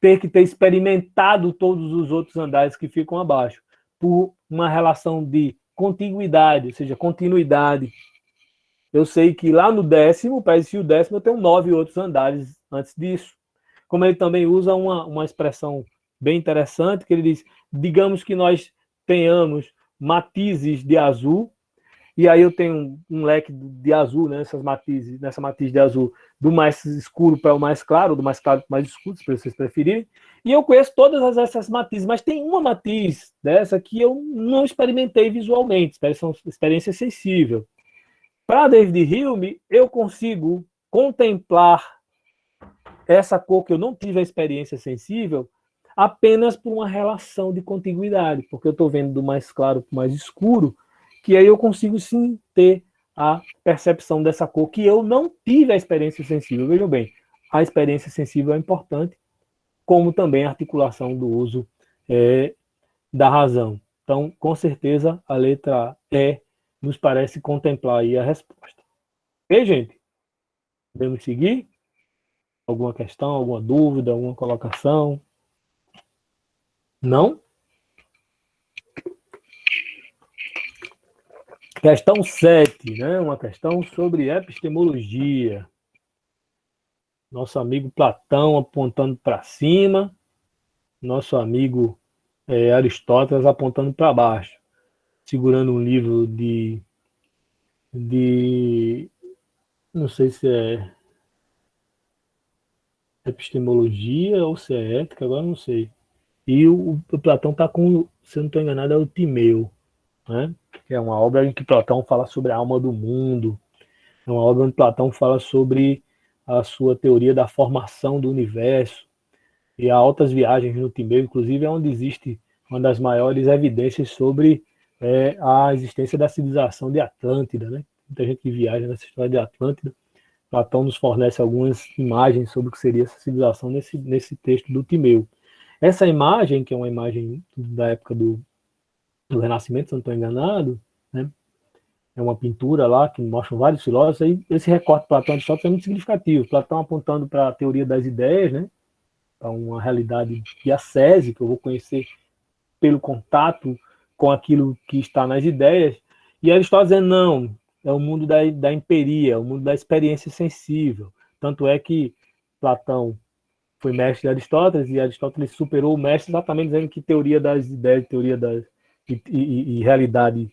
ter que ter experimentado todos os outros andares que ficam abaixo, por uma relação de contiguidade, ou seja, continuidade. Eu sei que lá no 10º, para existir o 10º, eu tenho 9 outros andares antes disso. Como ele também usa uma expressão bem interessante, que ele diz, digamos que nós tenhamos matizes de azul, e aí eu tenho um leque de azul, né, nessa matiz de azul, do mais escuro para o mais claro, do mais claro para o mais escuro, se vocês preferirem, e eu conheço todas essas matizes, mas tem uma matiz dessa que eu não experimentei visualmente, experiência sensível. Para David Hume, eu consigo contemplar essa cor que eu não tive a experiência sensível apenas por uma relação de contiguidade, porque eu estou vendo do mais claro para o mais escuro, que aí eu consigo sim ter a percepção dessa cor que eu não tive a experiência sensível. Vejam bem, a experiência sensível é importante, como também a articulação do uso da razão. Então, com certeza, a letra E nos parece contemplar aí a resposta. Ok, gente? Podemos seguir? Alguma questão, alguma dúvida, alguma colocação? Não? Questão 7, né? Uma questão sobre epistemologia. Nosso amigo Platão apontando para cima, nosso amigo Aristóteles apontando para baixo, segurando um livro de não sei se é epistemologia ou se é ética, agora não sei. E o Platão está com, se eu não estou enganado, é o Timeu, né? Que é uma obra em que Platão fala sobre a alma do mundo, é uma obra onde Platão fala sobre a sua teoria da formação do universo, e há altas viagens no Timeu, inclusive é onde existe uma das maiores evidências sobre a existência da civilização de Atlântida, né? Muita gente que viaja nessa história de Atlântida. Platão nos fornece algumas imagens sobre o que seria essa civilização nesse texto do Timeu. Essa imagem, que é uma imagem da época do Renascimento, se não estou enganado, né? É uma pintura lá que mostra vários filósofos, aí esse recorte de Platão e Aristóteles é muito significativo. Platão apontando para a teoria das ideias, né? Para uma realidade diacese, que eu vou conhecer pelo contato com aquilo que está nas ideias, e Aristóteles dizendo, não, é o mundo da empiria, o mundo da experiência sensível. Tanto é que Platão foi mestre de Aristóteles, e Aristóteles superou o mestre exatamente dizendo que teoria das ideias, teoria das e realidade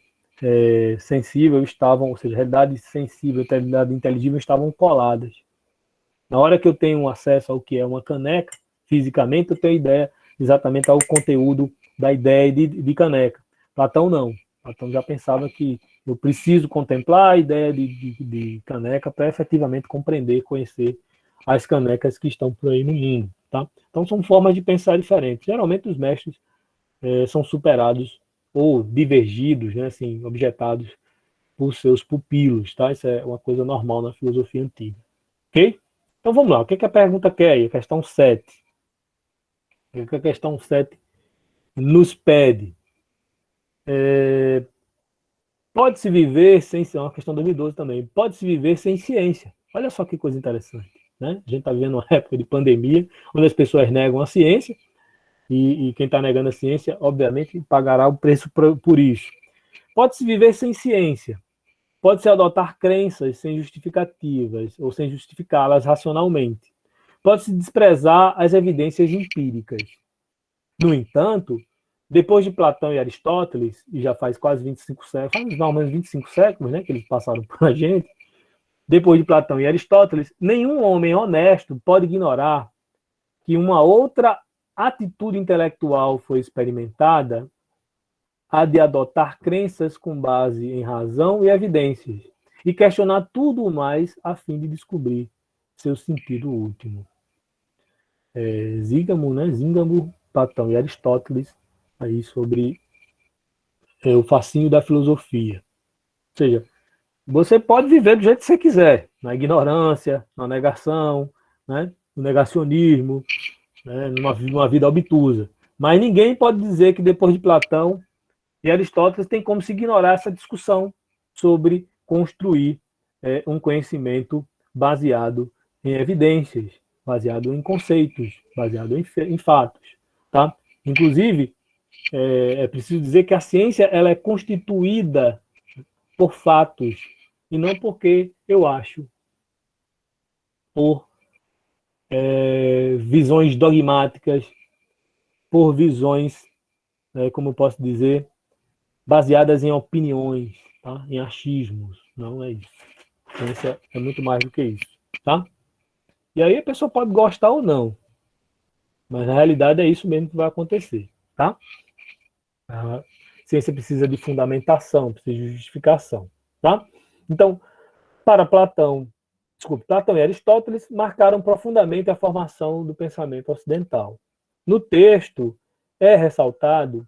sensível estavam, ou seja, realidade sensível e realidade inteligível estavam coladas. Na hora que eu tenho acesso ao que é uma caneca, fisicamente, eu tenho ideia exatamente ao conteúdo da ideia de caneca. Platão não. Platão já pensava que eu preciso contemplar a ideia de caneca para efetivamente compreender, conhecer as canecas que estão por aí no mundo. Tá? Então, são formas de pensar diferentes. Geralmente, os mestres são superados ou divergidos, né, assim, objetados por seus pupilos. Tá? Isso é uma coisa normal na filosofia antiga. Ok? Então, vamos lá. O que a pergunta quer aí? A questão 7. O que a questão 7 nos pede? Pode-se viver sem... É uma questão de 2012 também. Pode-se viver sem ciência. Olha só que coisa interessante. Né? A gente está vivendo uma época de pandemia, onde as pessoas negam a ciência, e quem está negando a ciência, obviamente, pagará o preço por isso. Pode-se viver sem ciência. Pode-se adotar crenças sem justificativas, ou sem justificá-las racionalmente. Pode-se desprezar as evidências empíricas. No entanto, depois de Platão e Aristóteles, e já faz quase 25 séculos, faz mais ou menos 25 séculos, né, que eles passaram por a gente, depois de Platão e Aristóteles, nenhum homem honesto pode ignorar que uma outra atitude intelectual foi experimentada, a de adotar crenças com base em razão e evidências, e questionar tudo o mais a fim de descobrir seu sentido último. Zíngamo, Platão e Aristóteles, aí sobre o fascínio da filosofia. Ou seja, você pode viver do jeito que você quiser, na ignorância, na negação, né? No negacionismo, né? Numa vida obtusa. Mas ninguém pode dizer que depois de Platão e Aristóteles tem como se ignorar essa discussão sobre construir um conhecimento baseado em evidências, baseado em conceitos, baseado em fatos. Tá? Inclusive, é preciso dizer que a ciência ela é constituída por fatos, e não porque eu acho, por visões dogmáticas, por visões, como eu posso dizer, baseadas em opiniões, tá? Em achismos. Não é isso. A ciência é muito mais do que isso. Tá? E aí a pessoa pode gostar ou não, mas na realidade é isso mesmo que vai acontecer. Tá? A ciência precisa de fundamentação, precisa de justificação. Tá? Então, para Platão e Aristóteles marcaram profundamente a formação do pensamento ocidental. No texto é ressaltado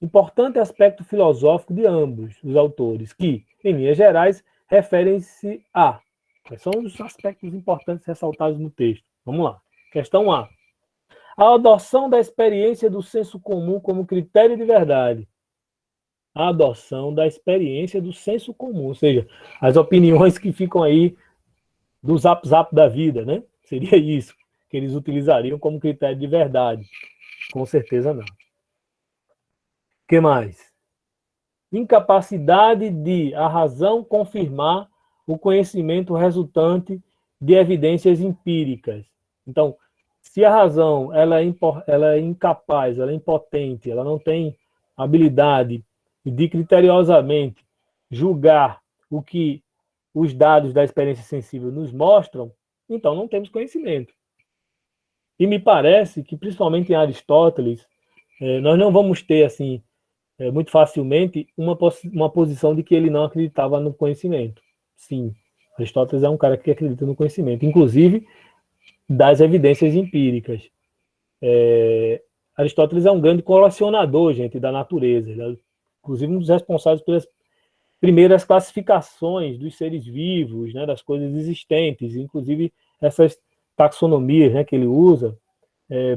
importante aspecto filosófico de ambos os autores, que, em linhas gerais, referem-se a... Quais são os aspectos importantes ressaltados no texto? Vamos lá. Questão A. A adoção da experiência do senso comum como critério de verdade. A adoção da experiência do senso comum, ou seja, as opiniões que ficam aí do zap-zap da vida, né? Seria isso que eles utilizariam como critério de verdade. Com certeza não. O que mais? Incapacidade de a razão confirmar o conhecimento resultante de evidências empíricas. Então, se a razão ela é incapaz, ela é impotente, ela não tem habilidade de criteriosamente julgar o que os dados da experiência sensível nos mostram, então não temos conhecimento. E me parece que, principalmente em Aristóteles, nós não vamos ter, assim, muito facilmente, uma posição de que ele não acreditava no conhecimento. Sim, Aristóteles é um cara que acredita no conhecimento, inclusive das evidências empíricas. Aristóteles é um grande colecionador, gente, da natureza. Ele é, inclusive, um dos responsáveis pelas primeiras classificações dos seres vivos, né, das coisas existentes, inclusive essas taxonomias, né, que ele usa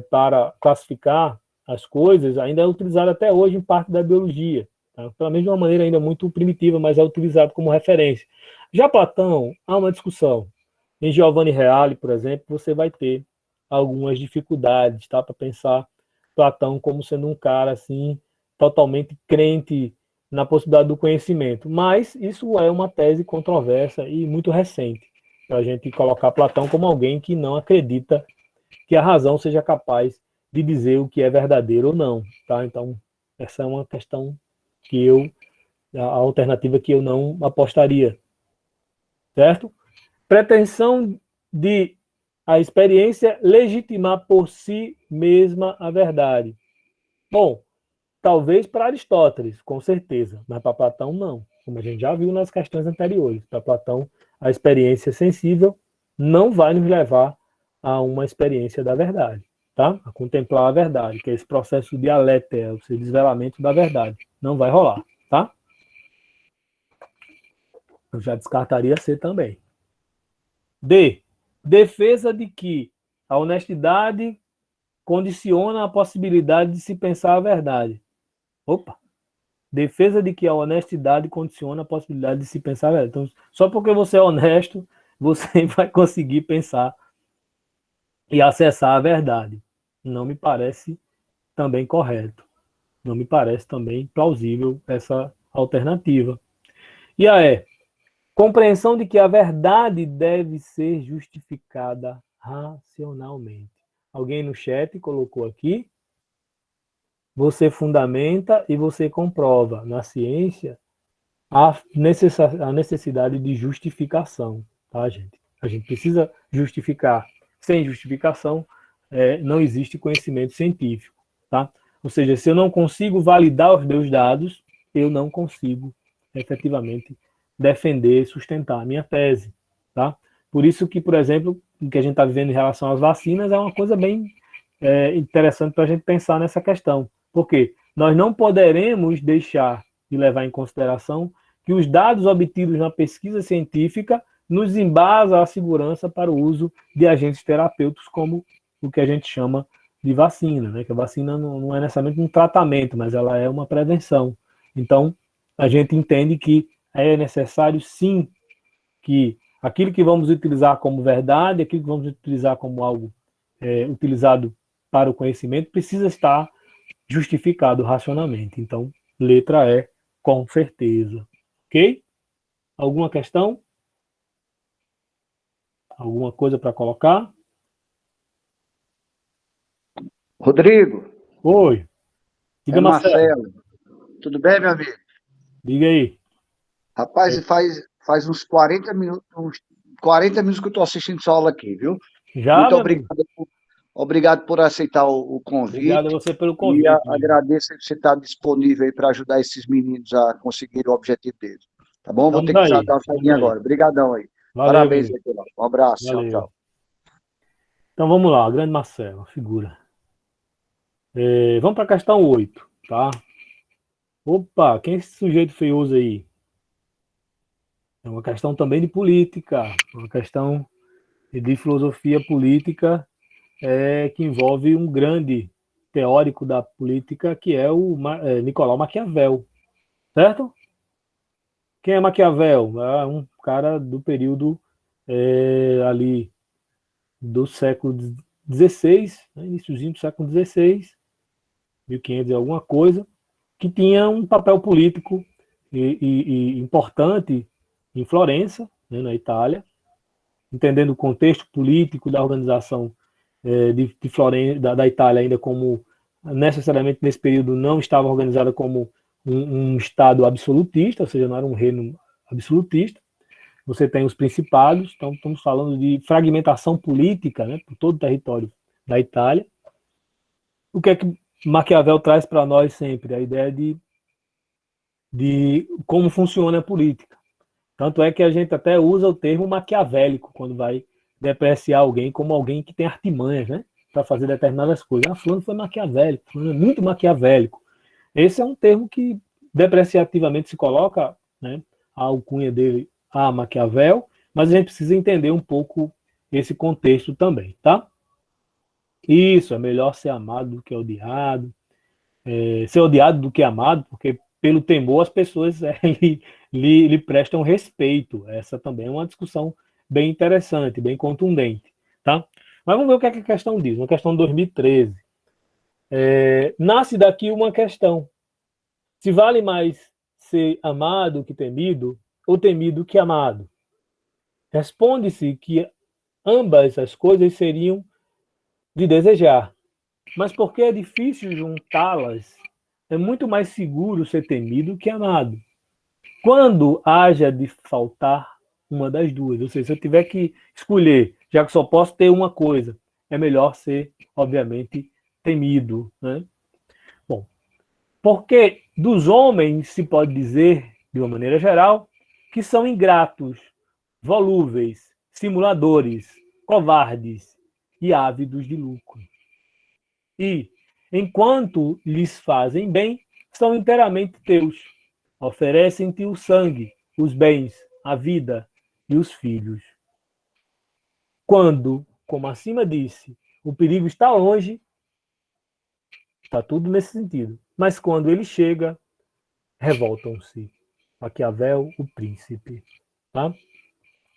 para classificar as coisas, ainda é utilizado até hoje em parte da biologia, tá? Pela mesma maneira ainda muito primitiva, mas é utilizado como referência. Já Platão, há uma discussão. Em Giovanni Reale, por exemplo, você vai ter algumas dificuldades, tá, para pensar Platão como sendo um cara assim totalmente crente na possibilidade do conhecimento. Mas isso é uma tese controversa e muito recente, para a gente colocar Platão como alguém que não acredita que a razão seja capaz de dizer o que é verdadeiro ou não. Tá? Então, essa é uma questão que a alternativa que eu não apostaria. Certo? Pretensão de a experiência legitimar por si mesma a verdade. Bom, talvez para Aristóteles, com certeza, mas para Platão não. Como a gente já viu nas questões anteriores. Para Platão, a experiência sensível não vai nos levar a uma experiência da verdade, tá? A contemplar a verdade, que é esse processo de aletheia, o desvelamento da verdade. Não vai rolar, tá? Eu já descartaria C também. D. Defesa de que a honestidade condiciona a possibilidade de se pensar a verdade. Opa! Defesa de que a honestidade condiciona a possibilidade de se pensar a verdade. Então, só porque você é honesto, você vai conseguir pensar e acessar a verdade. Não me parece também correto. Não me parece também plausível essa alternativa. E a E. Compreensão de que a verdade deve ser justificada racionalmente. Alguém no chat colocou aqui. Você fundamenta e você comprova. Na ciência, a necessidade de justificação. Tá, gente? A gente precisa justificar. Sem justificação, não existe conhecimento científico. Tá? Ou seja, se eu não consigo validar os meus dados, eu não consigo efetivamente defender, sustentar a minha tese. Tá? Por isso que, por exemplo, o que a gente está vivendo em relação às vacinas é uma coisa bem interessante para a gente pensar nessa questão. Porque nós não poderemos deixar de levar em consideração que os dados obtidos na pesquisa científica nos embasam a segurança para o uso de agentes terapêuticos, como o que a gente chama de vacina, né? Que a vacina não é necessariamente um tratamento, mas ela é uma prevenção. Então, a gente entende que é necessário, sim, que aquilo que vamos utilizar como verdade, aquilo que vamos utilizar como algo utilizado para o conhecimento, precisa estar justificado racionalmente. Então, letra E, com certeza. Ok? Alguma questão? Alguma coisa para colocar? Rodrigo, Oi. Diga, é Marcelo. Marcelo. Tudo bem, meu amigo? Diga aí. Rapaz, faz uns 40 minutos que eu estou assistindo sua aula aqui, viu? Já, Muito meu amigo? obrigado por aceitar o Obrigado a convite você pelo e convite. agradeço que você está disponível aí para ajudar esses meninos a conseguir o objetivo deles. Tá bom? Vou Estamos ter que aí. dar uma Estamos saidinha aí. agora. Obrigadão aí. Valeu, meu Parabéns amigo. aí, Pelão. Um abraço. Tchau, Valeu. tchau. Então vamos lá, grande Marcelo, figura. Vamos para a questão 8, tá? Opa, quem é esse sujeito feioso aí? É uma questão também de política, uma questão de filosofia política que envolve um grande teórico da política, que é o Nicolau Maquiavel, certo? Quem é Maquiavel? É um cara do período ali do século XVI, né, iníciozinho do século XVI, 1500 e alguma coisa, que tinha um papel político e importante em Florença, né, na Itália, entendendo o contexto político da organização de Florença, da Itália, ainda como necessariamente nesse período não estava organizada como um Estado absolutista, ou seja, não era um reino absolutista. Você tem os principados, então estamos falando de fragmentação política, né, por todo o território da Itália. O que é que Maquiavel traz para nós sempre? A ideia de como funciona a política. Tanto é que a gente até usa o termo maquiavélico quando vai depreciar alguém como alguém que tem artimanhas, né, para fazer determinadas coisas. Ah, fulano foi maquiavélico, fulano é muito maquiavélico. Esse é um termo que depreciativamente se coloca, né, a alcunha dele a Maquiavel, mas a gente precisa entender um pouco esse contexto também, tá? Isso, é melhor ser amado do que odiado, ser odiado do que amado, porque pelo temor as pessoas lhe prestam respeito. Essa também é uma discussão bem interessante, bem contundente, tá? Mas vamos ver o que é que a questão diz. Uma questão de 2013. Nasce daqui uma questão. Se vale mais ser amado que temido, ou temido que amado? Responde-se que ambas as coisas seriam de desejar, mas porque é difícil juntá-las, é muito mais seguro ser temido que amado. Quando haja de faltar uma das duas, ou seja, se eu tiver que escolher, já que só posso ter uma coisa, é melhor ser, obviamente, temido, né? Bom, porque dos homens se pode dizer, de uma maneira geral, que são ingratos, volúveis, simuladores, covardes e ávidos de lucro. E, enquanto lhes fazem bem, são inteiramente teus. Oferecem-te o sangue, os bens, a vida e os filhos. Quando, como acima disse, o perigo está longe, está tudo nesse sentido. Mas quando ele chega, revoltam-se. Maquiavel, o príncipe. Tá?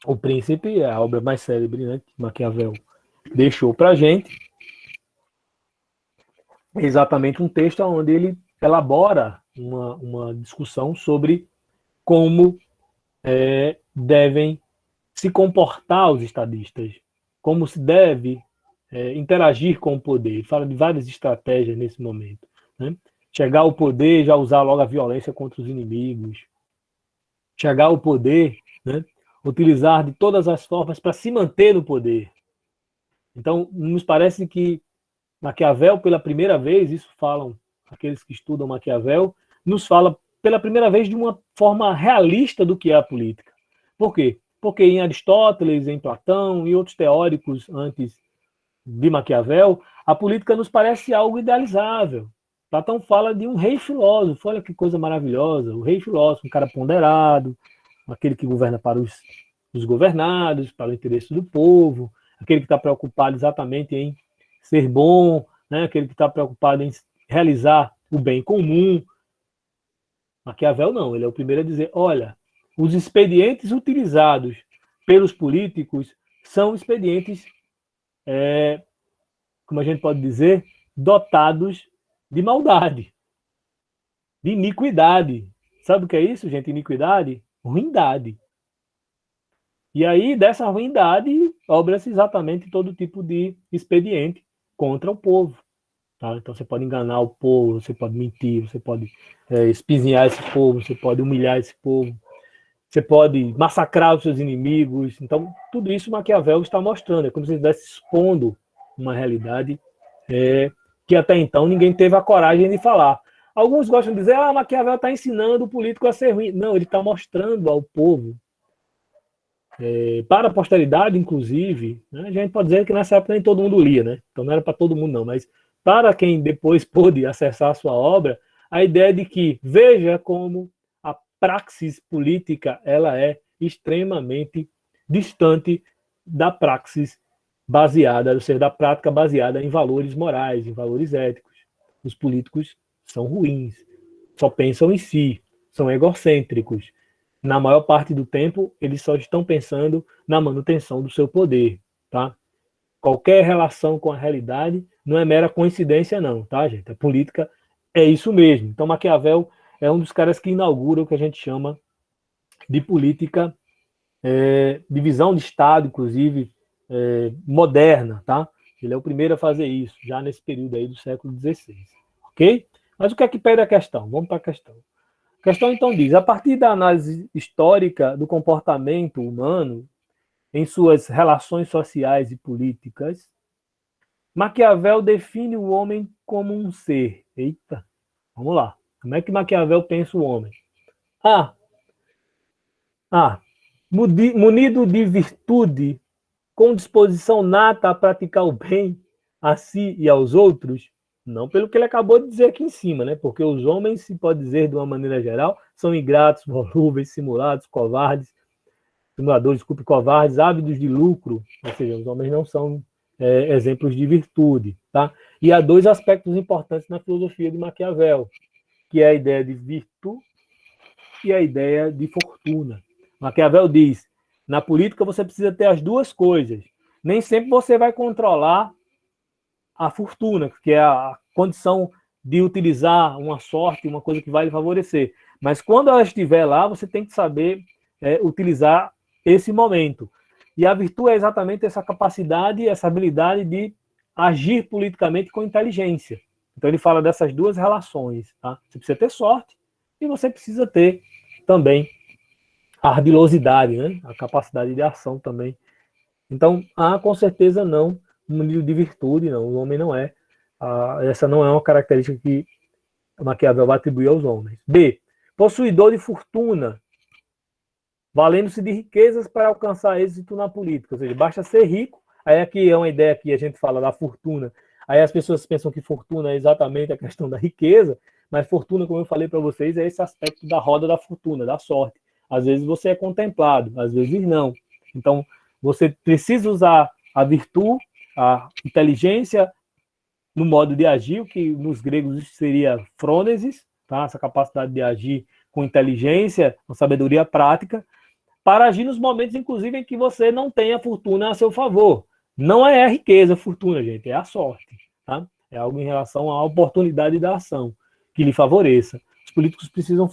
O Príncipe é a obra mais célebre, né, que Maquiavel deixou para a gente. É exatamente um texto onde ele elabora uma discussão sobre como devem se comportar os estadistas, como se deve interagir com o poder. Ele fala de várias estratégias nesse momento. Né? Chegar ao poder, já usar logo a violência contra os inimigos. Chegar ao poder, né? Utilizar de todas as formas para se manter no poder. Então, nos parece que Maquiavel, pela primeira vez, isso falam aqueles que estudam Maquiavel, nos fala pela primeira vez de uma forma realista do que é a política. Por quê? Porque em Aristóteles, em Platão e outros teóricos antes de Maquiavel, a política nos parece algo idealizável. Platão fala de um rei filósofo, olha que coisa maravilhosa, o rei filósofo, um cara ponderado, aquele que governa para os governados, para o interesse do povo, aquele que está preocupado exatamente em ser bom, né? Aquele que está preocupado em realizar o bem comum. Maquiavel não, ele é o primeiro a dizer, olha, os expedientes utilizados pelos políticos são expedientes, como a gente pode dizer, dotados de maldade, de iniquidade. Sabe o que é isso, gente? Iniquidade? Ruindade. E aí, dessa ruindade, obra-se exatamente todo tipo de expediente contra o povo. Tá? Então, você pode enganar o povo, você pode mentir, você pode espizinhar esse povo, você pode humilhar esse povo, você pode massacrar os seus inimigos. Então, tudo isso Maquiavel está mostrando. É como se ele estivesse expondo uma realidade que até então ninguém teve a coragem de falar. Alguns gostam de dizer, Maquiavel está ensinando o político a ser ruim. Não, ele está mostrando ao povo, para a posteridade, inclusive, né, a gente pode dizer que nessa época nem todo mundo lia, né? Então não era para todo mundo não, mas para quem depois pôde acessar a sua obra, a ideia de que veja como a praxis política ela é extremamente distante da praxis baseada, ou seja, da prática baseada em valores morais, em valores éticos. Os políticos são ruins, só pensam em si, são egocêntricos. Na maior parte do tempo, eles só estão pensando na manutenção do seu poder, tá? Qualquer relação com a realidade não é mera coincidência, não, tá, gente? A política é isso mesmo. Então, Maquiavel é um dos caras que inaugura o que a gente chama de política, de visão de Estado, inclusive, moderna, tá? Ele é o primeiro a fazer isso, já nesse período aí do século XVI, ok? Mas o que é que pede a questão? Vamos para a questão. A questão, então, diz, a partir da análise histórica do comportamento humano em suas relações sociais e políticas, Maquiavel define o homem como um ser. Eita, vamos lá. Como é que Maquiavel pensa o homem? Munido de virtude, com disposição nata a praticar o bem a si e aos outros, não pelo que ele acabou de dizer aqui em cima, né? Porque os homens, se pode dizer de uma maneira geral, são ingratos, volúveis, simulados, covardes, covardes, ávidos de lucro, ou seja, os homens não são exemplos de virtude, tá? E há dois aspectos importantes na filosofia de Maquiavel, que é a ideia de virtude e a ideia de fortuna. Maquiavel diz, na política você precisa ter as duas coisas. Nem sempre você vai controlar a fortuna, que é a condição de utilizar uma sorte, uma coisa que vai lhe favorecer. Mas quando ela estiver lá, você tem que saber utilizar esse momento. E a virtude é exatamente essa capacidade, essa habilidade de agir politicamente com inteligência. Então ele fala dessas duas relações. Tá? Você precisa ter sorte e você precisa ter também a ardilosidade, né? A capacidade de ação também. Então, com certeza não um nível de virtude, não. O homem não é. Essa não é uma característica que Maquiavel vai atribuir aos homens. B. Possuidor de fortuna, valendo-se de riquezas para alcançar êxito na política. Ou seja, basta ser rico. Aí aqui é uma ideia que a gente fala da fortuna. Aí as pessoas pensam que fortuna é exatamente a questão da riqueza, mas fortuna, como eu falei para vocês, é esse aspecto da roda da fortuna, da sorte. Às vezes você é contemplado, às vezes não. Então, você precisa usar a virtude, a inteligência no modo de agir, o que nos gregos seria frônesis, tá? Essa capacidade de agir com inteligência, com sabedoria prática, para agir nos momentos, inclusive, em que você não tem a fortuna a seu favor. Não é a riqueza, a fortuna, gente, é a sorte. Tá? É algo em relação à oportunidade da ação que lhe favoreça. Os políticos precisam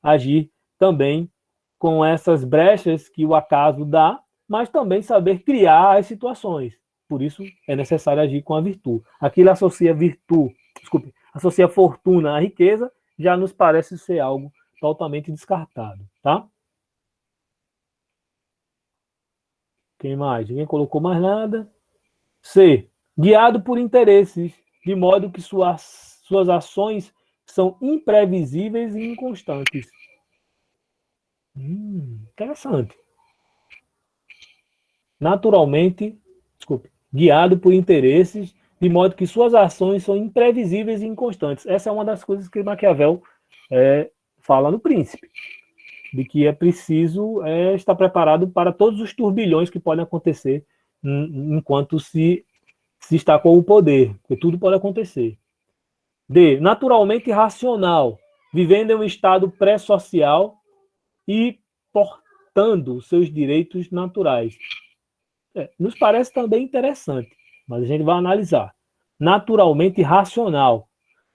agir também com essas brechas que o acaso dá, mas também saber criar as situações. Por isso é necessário agir com a virtude. Aqui ele associa fortuna à riqueza, já nos parece ser algo totalmente descartado, tá? Quem mais? Ninguém colocou mais nada. C. Guiado por interesses, de modo que suas ações são imprevisíveis e inconstantes. Interessante. Naturalmente, guiado por interesses, de modo que suas ações são imprevisíveis e inconstantes. Essa é uma das coisas que Maquiavel fala no Príncipe, de que é preciso estar preparado para todos os turbilhões que podem acontecer enquanto se está com o poder, porque tudo pode acontecer. D, naturalmente racional, vivendo em um estado pré-social e portando seus direitos naturais. Nos parece também interessante, mas a gente vai analisar. Naturalmente racional.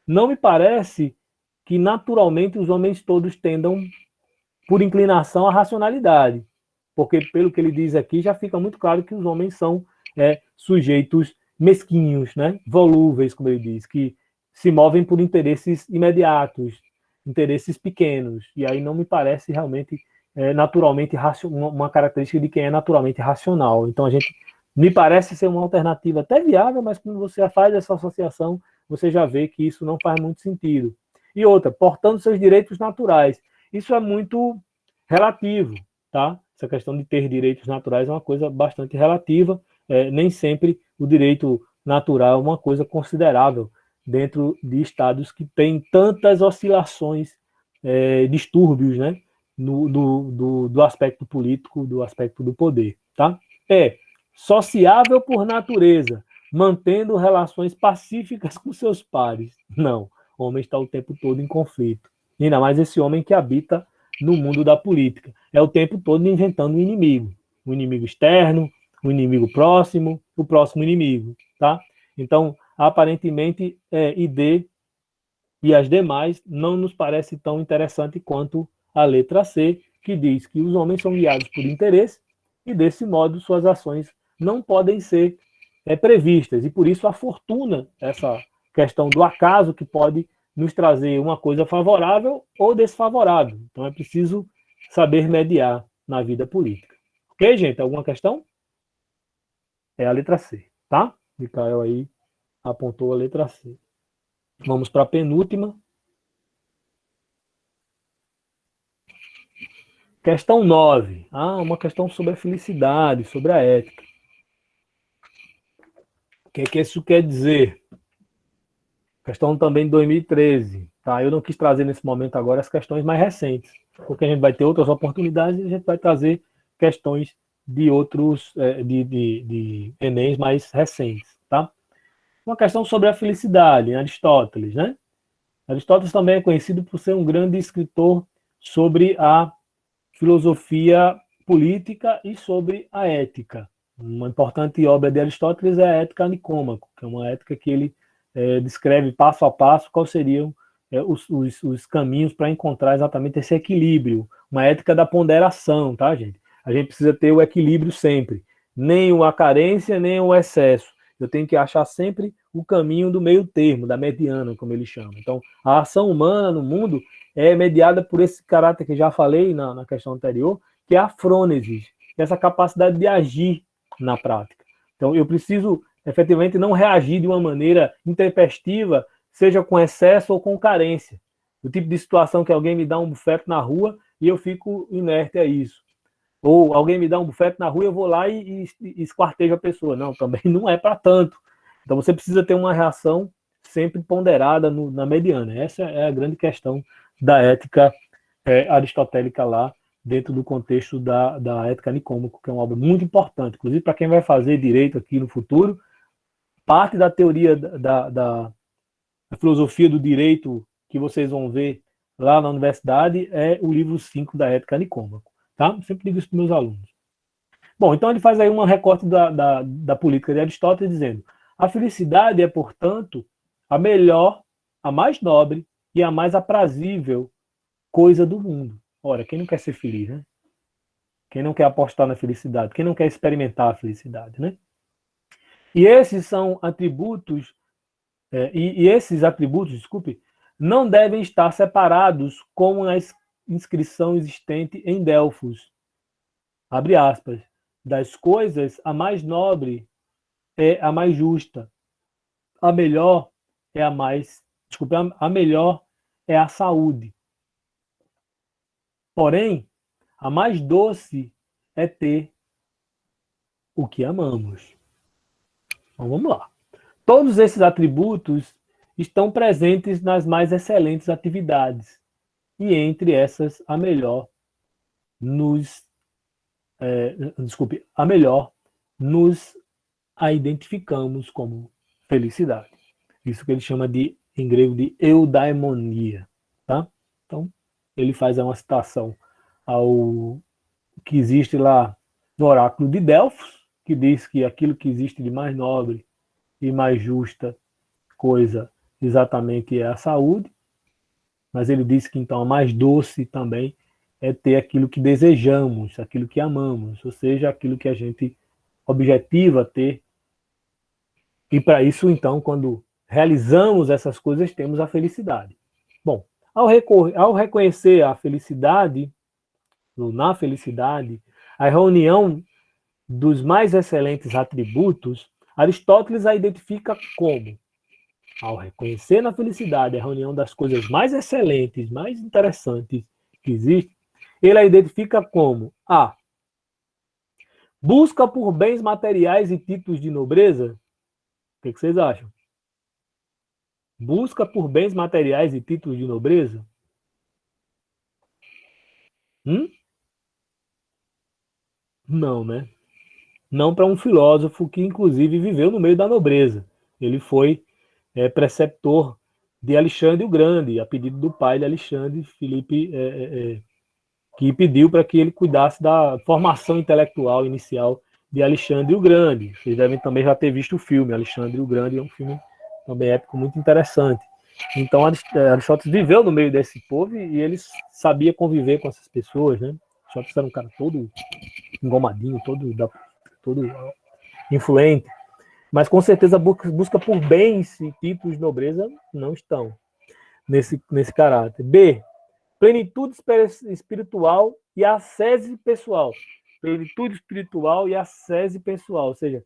Não me parece que naturalmente os homens todos tendam, por inclinação, à racionalidade. Porque, pelo que ele diz aqui, já fica muito claro que os homens são sujeitos mesquinhos, né? Volúveis, como ele diz, que se movem por interesses imediatos, interesses pequenos. E aí não me parece realmente naturalmente uma característica de quem é naturalmente racional. Então, me parece ser uma alternativa até viável, mas quando você faz essa associação, você já vê que isso não faz muito sentido. E outra, portando seus direitos naturais. Isso é muito relativo, tá? Essa questão de ter direitos naturais é uma coisa bastante relativa. Nem sempre o direito natural é uma coisa considerável dentro de estados que têm tantas oscilações, distúrbios, né? Do aspecto político, do aspecto do poder, tá? Sociável por natureza, mantendo relações pacíficas com seus pares. Não, o homem está o tempo todo em conflito. Ainda mais esse homem que habita no mundo da política. É o tempo todo inventando um inimigo externo, um inimigo próximo, o próximo inimigo, tá? Então, aparentemente, ID e as demais não nos parece tão interessante quanto a letra C, que diz que os homens são guiados por interesse e, desse modo, suas ações não podem ser previstas. E, por isso, a fortuna, essa questão do acaso, que pode nos trazer uma coisa favorável ou desfavorável. Então, é preciso saber mediar na vida política. Ok, gente? Alguma questão? É a letra C, tá? Micael aí apontou a letra C. Vamos para a penúltima. Questão 9. Uma questão sobre a felicidade, sobre a ética. O que isso quer dizer? Questão também de 2013. Tá? Eu não quis trazer nesse momento agora as questões mais recentes, porque a gente vai ter outras oportunidades e a gente vai trazer questões de outros, de Enems mais recentes. Tá? Uma questão sobre a felicidade, em Aristóteles. Né? Aristóteles também é conhecido por ser um grande escritor sobre a filosofia política e sobre a ética. Uma importante obra de Aristóteles é a Ética Nicômaco, que é uma ética que ele descreve passo a passo quais seriam os caminhos para encontrar exatamente esse equilíbrio. Uma ética da ponderação, tá, gente? A gente precisa ter o equilíbrio sempre. Nem a carência, nem o excesso. Eu tenho que achar sempre o caminho do meio termo, da mediana, como ele chama. Então, a ação humana no mundo é mediada por esse caráter que já falei na questão anterior, que é a frônesis, que é essa capacidade de agir na prática. Então, eu preciso, efetivamente, não reagir de uma maneira intempestiva, seja com excesso ou com carência. O tipo de situação que alguém me dá um bufete na rua e eu fico inerte a isso. Ou alguém me dá um bufete na rua e eu vou lá e esquartejo a pessoa. Não, também não é para tanto. Então, você precisa ter uma reação sempre ponderada na mediana. Essa é a grande questão da ética aristotélica lá, dentro do contexto da Ética Nicômaco, que é uma obra muito importante, inclusive para quem vai fazer direito aqui no futuro. Parte da teoria da filosofia do direito que vocês vão ver lá na universidade é o livro 5 da Ética Nicômaco. Tá? Sempre digo isso para os meus alunos. Bom, então ele faz aí um recorte da política de Aristóteles, dizendo: a felicidade é, portanto, a melhor, a mais nobre e a mais aprazível coisa do mundo. Ora, quem não quer ser feliz, né? Quem não quer apostar na felicidade? Quem não quer experimentar a felicidade, né? E esses são atributos, esses atributos, desculpe, não devem estar separados como na inscrição existente em Delfos. Abre aspas. Das coisas, a mais nobre é a mais justa. A melhor é a melhor é a saúde. Porém, a mais doce é ter o que amamos. Então, vamos lá. todos esses atributos estão presentes nas mais excelentes atividades. E entre essas, a melhor nos a identificamos como felicidade. Isso que ele chama em grego de eudaimonia, tá? Então, ele faz uma citação ao que existe lá no oráculo de Delfos, que diz que aquilo que existe de mais nobre e mais justa coisa exatamente é a saúde, mas ele diz que então a mais doce também é ter aquilo que desejamos, aquilo que amamos, ou seja, aquilo que a gente objetiva ter. E para isso, então, quando realizamos essas coisas, temos a felicidade. Bom, ao reconhecer a felicidade, na felicidade, a reunião dos mais excelentes atributos, Aristóteles a identifica como? Ao reconhecer na felicidade a reunião das coisas mais excelentes, mais interessantes que existem, ele a identifica como a busca por bens materiais e títulos de nobreza. O que vocês acham? Busca por bens materiais e títulos de nobreza? Não, né? Não para um filósofo que, inclusive, viveu no meio da nobreza. Ele foi preceptor de Alexandre o Grande, a pedido do pai de Alexandre, Filipe, que pediu para que ele cuidasse da formação intelectual inicial de Alexandre o Grande. Vocês devem também já ter visto o filme, Alexandre o Grande, é um filme também épico muito interessante. Então, Aristóteles viveu no meio desse povo e ele sabia conviver com essas pessoas, né? Aristóteles era um cara todo engomadinho, todo influente, mas com certeza busca por bens e títulos de nobreza não estão nesse caráter. B, plenitude espiritual e ascese pessoal. Plenitude espiritual e ascese pessoal, ou seja,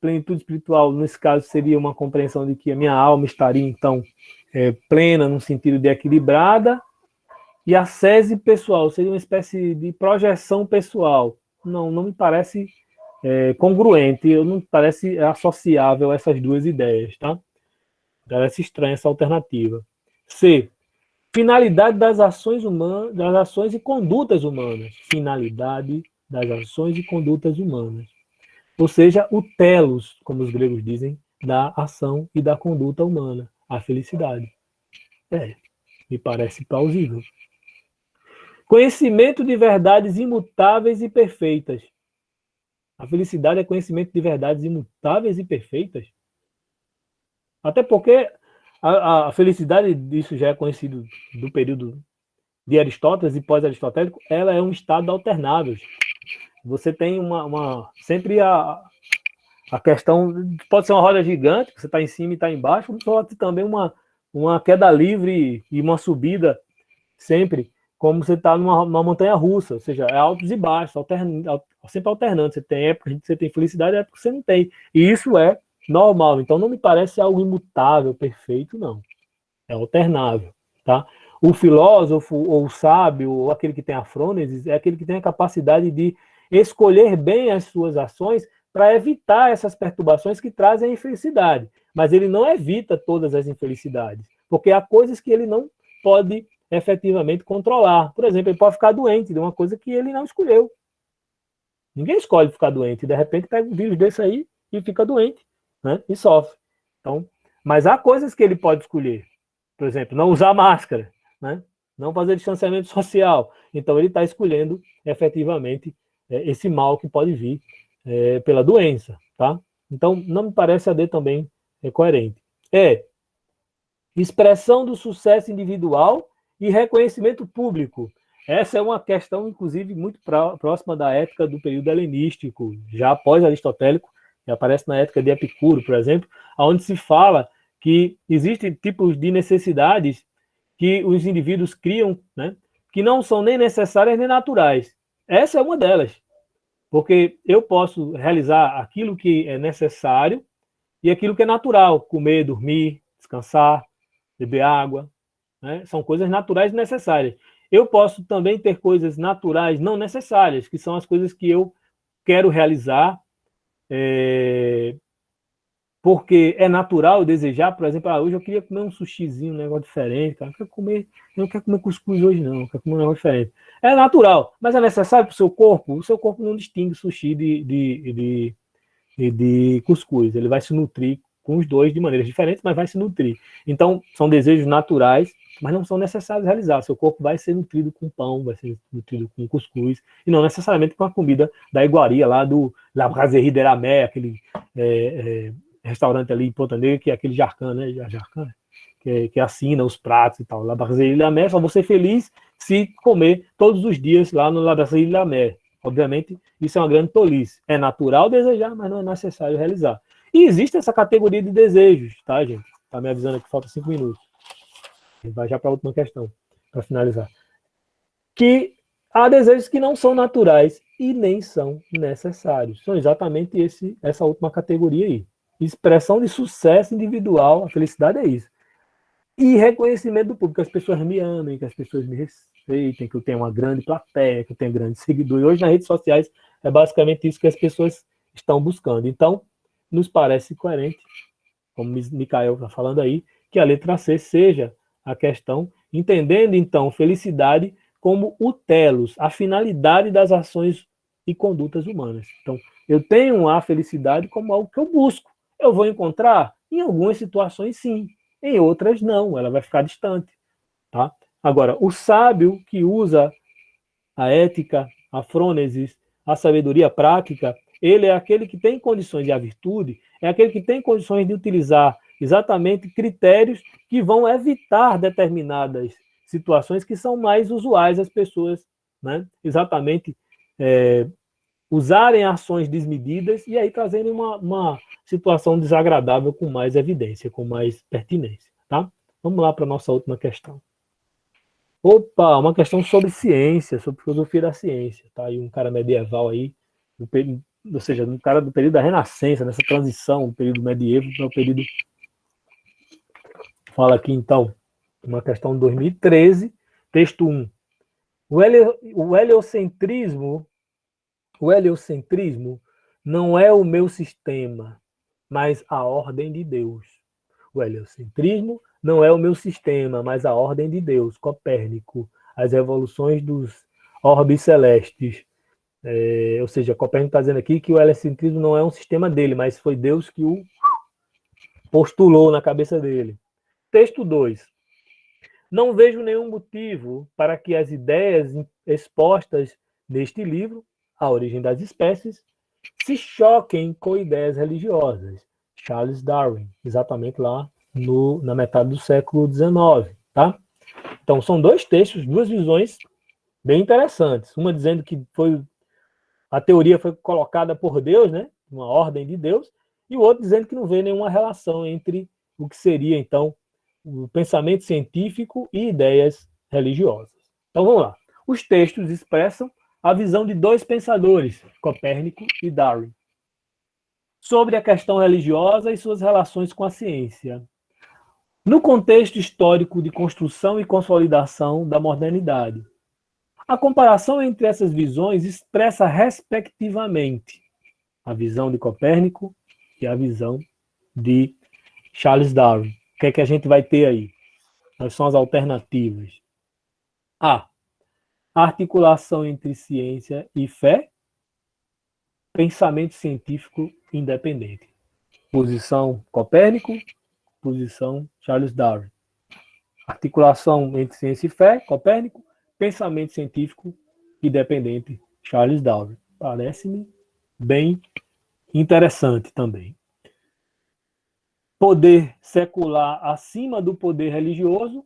plenitude espiritual, nesse caso, seria uma compreensão de que a minha alma estaria, então, plena, no sentido de equilibrada, e ascese pessoal, seria uma espécie de projeção pessoal. Não me parece congruente, não me parece associável a essas duas ideias, tá? Parece estranha essa alternativa. C, finalidade das ações humanas, das ações e condutas humanas. Finalidade das ações e condutas humanas. Ou seja, o telos, como os gregos dizem, da ação e da conduta humana, a felicidade. Me parece plausível. Conhecimento de verdades imutáveis e perfeitas. A felicidade é conhecimento de verdades imutáveis e perfeitas? Até porque a felicidade, isso já é conhecido do período de Aristóteles e pós-aristotélico, ela é um estado alternável. Você tem sempre a questão, pode ser uma roda gigante, você está em cima e está embaixo, como pode ter também uma queda livre e uma subida sempre, como você está numa montanha russa, ou seja, é altos e baixos, sempre alternando. Você tem época que você tem felicidade, época que você não tem. E isso é normal. Então não me parece algo imutável, perfeito, não. É alternável, tá? O filósofo, ou o sábio, ou aquele que tem a frônesis, é aquele que tem a capacidade de escolher bem as suas ações para evitar essas perturbações que trazem a infelicidade. Mas ele não evita todas as infelicidades, porque há coisas que ele não pode efetivamente controlar. Por exemplo, ele pode ficar doente de uma coisa que ele não escolheu. Ninguém escolhe ficar doente. De repente pega um vírus desse aí e fica doente, né? E sofre. Então, mas há coisas que ele pode escolher. Por exemplo, não usar máscara, né? Não fazer distanciamento social. Então ele está escolhendo efetivamente esse mal que pode vir pela doença, tá? Então não me parece a D também coerente. Expressão do sucesso individual e reconhecimento público. Essa é uma questão, inclusive, muito próxima da ética do período helenístico, já pós-aristotélico, que aparece na ética de Epicuro, por exemplo, onde se fala que existem tipos de necessidades que os indivíduos criam, né, que não são nem necessárias nem naturais. Essa é uma delas, porque eu posso realizar aquilo que é necessário e aquilo que é natural, comer, dormir, descansar, beber água, né? São coisas naturais e necessárias. Eu posso também ter coisas naturais não necessárias, que são as coisas que eu quero realizar porque é natural desejar, por exemplo, hoje eu queria comer um sushizinho, um negócio diferente, cara. Eu não quero comer cuscuz hoje, não, eu quero comer um negócio diferente. É natural, mas é necessário para o seu corpo? O seu corpo não distingue sushi de cuscuz. Ele vai se nutrir com os dois de maneiras diferentes, mas vai se nutrir. Então, são desejos naturais, mas não são necessários realizar. Seu corpo vai ser nutrido com pão, vai ser nutrido com cuscuz, e não necessariamente com a comida da iguaria lá do La Brasserie de la Mer, aquele restaurante ali em Ponta Negra, que é aquele Jarcan, né? Jarcan, que assina os pratos e tal. La Brasserie de la Mer, só vou ser feliz se comer todos os dias lá no La Brasserie de la Mer. Obviamente, isso é uma grande tolice. É natural desejar, mas não é necessário realizar. E existe essa categoria de desejos, tá, gente? Tá me avisando aqui, falta 5 minutos. A gente vai já para a última questão, para finalizar. Que há desejos que não são naturais e nem são necessários. São exatamente essa última categoria aí. Expressão de sucesso individual, a felicidade é isso. E reconhecimento do público, que as pessoas me amem, que as pessoas me respeitem, que eu tenha uma grande plateia, que eu tenha grandes seguidores. Hoje, nas redes sociais, é basicamente isso que as pessoas estão buscando. Então, nos parece coerente, como o Mikael está falando aí, que a letra C seja a questão, entendendo, então, felicidade como o telos, a finalidade das ações e condutas humanas. Então, eu tenho a felicidade como algo que eu busco. Eu vou encontrar? Em algumas situações, sim. Em outras, não. Ela vai ficar distante. Tá? Agora, o sábio que usa a ética, a frônesis, a sabedoria prática, ele é aquele que tem condições, e a virtude é aquele que tem condições de utilizar exatamente critérios que vão evitar determinadas situações que são mais usuais às pessoas, né? Exatamente usarem ações desmedidas e aí trazendo uma situação desagradável com mais evidência, com mais pertinência. Tá? Vamos lá para a nossa última questão. Opa, uma questão sobre ciência, sobre filosofia da ciência. Tá? E um cara medieval aí, ou seja, um cara do período da Renascença, nessa transição do período medieval para o período... Fala aqui, então, uma questão de 2013, texto 1. O heliocentrismo não é o meu sistema, mas a ordem de Deus. O heliocentrismo não é o meu sistema, mas a ordem de Deus. Copérnico, as revoluções dos orbes celestes. Ou seja, Copérnico está dizendo aqui que o heliocentrismo não é um sistema dele, mas foi Deus que o postulou na cabeça dele. Texto 2. Não vejo nenhum motivo para que as ideias expostas neste livro, A Origem das Espécies, se choquem com ideias religiosas. Charles Darwin, exatamente lá na metade do século XIX. Tá? Então, são dois textos, duas visões bem interessantes. Uma dizendo que a teoria foi colocada por Deus, né? Uma ordem de Deus, e o outro dizendo que não vê nenhuma relação entre o que seria, então, o pensamento científico e ideias religiosas. Então, vamos lá. Os textos expressam a visão de dois pensadores, Copérnico e Darwin, sobre a questão religiosa e suas relações com a ciência. No contexto histórico de construção e consolidação da modernidade, a comparação entre essas visões expressa, respectivamente, a visão de Copérnico e a visão de Charles Darwin. O que é que a gente vai ter aí? Quais são as alternativas? A. Articulação entre ciência e fé. Pensamento científico independente. Posição Copérnico, posição Charles Darwin. Articulação entre ciência e fé, Copérnico. Pensamento científico independente, Charles Darwin. Parece-me bem interessante também. Poder secular acima do poder religioso,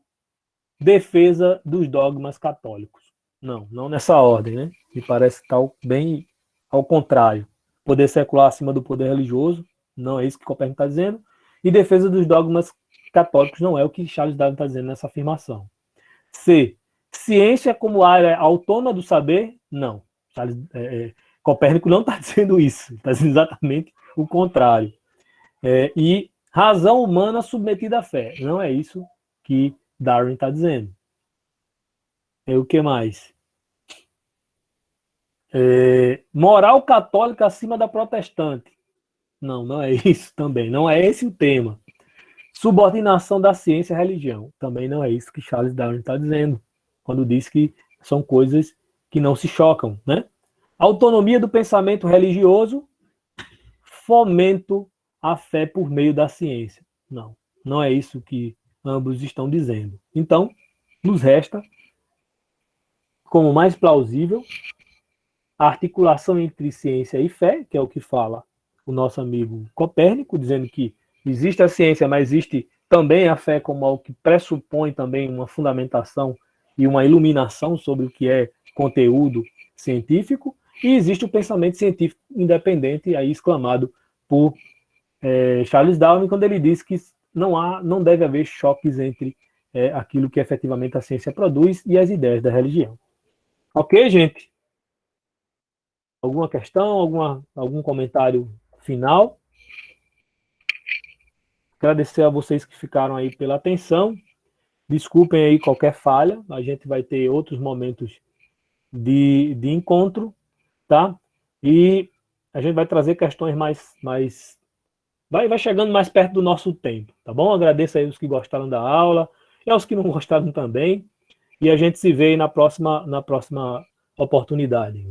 defesa dos dogmas católicos. Não nessa ordem, né? Me parece tal bem ao contrário. Poder secular acima do poder religioso, não é isso que Copérnico está dizendo, e defesa dos dogmas católicos não é o que Charles Darwin está dizendo nessa afirmação. C. Ciência como área autônoma do saber? Não. Copérnico não está dizendo isso, está dizendo exatamente o contrário. E razão humana submetida à fé. Não é isso que Darwin está dizendo. O que mais? Moral católica acima da protestante. Não, não é isso também. Não é esse o tema. Subordinação da ciência à religião. Também não é isso que Charles Darwin está dizendo, quando diz que são coisas que não se chocam, né? Autonomia do pensamento religioso, fomento à fé por meio da ciência. Não, não é isso que ambos estão dizendo. Então, nos resta, como mais plausível, a articulação entre ciência e fé, que é o que fala o nosso amigo Copérnico, dizendo que existe a ciência, mas existe também a fé como algo que pressupõe também uma fundamentação e uma iluminação sobre o que é conteúdo científico, e existe o pensamento científico independente, aí exclamado por Charles Darwin, quando ele diz que não deve haver choques entre aquilo que efetivamente a ciência produz e as ideias da religião. Ok, gente? Alguma questão, algum comentário final? Agradecer a vocês que ficaram aí pela atenção. Desculpem aí qualquer falha. A gente vai ter outros momentos de encontro, tá? E a gente vai trazer questões mais vai chegando mais perto do nosso tempo, tá bom? Agradeço aí os que gostaram da aula e aos que não gostaram também. E a gente se vê aí na próxima oportunidade.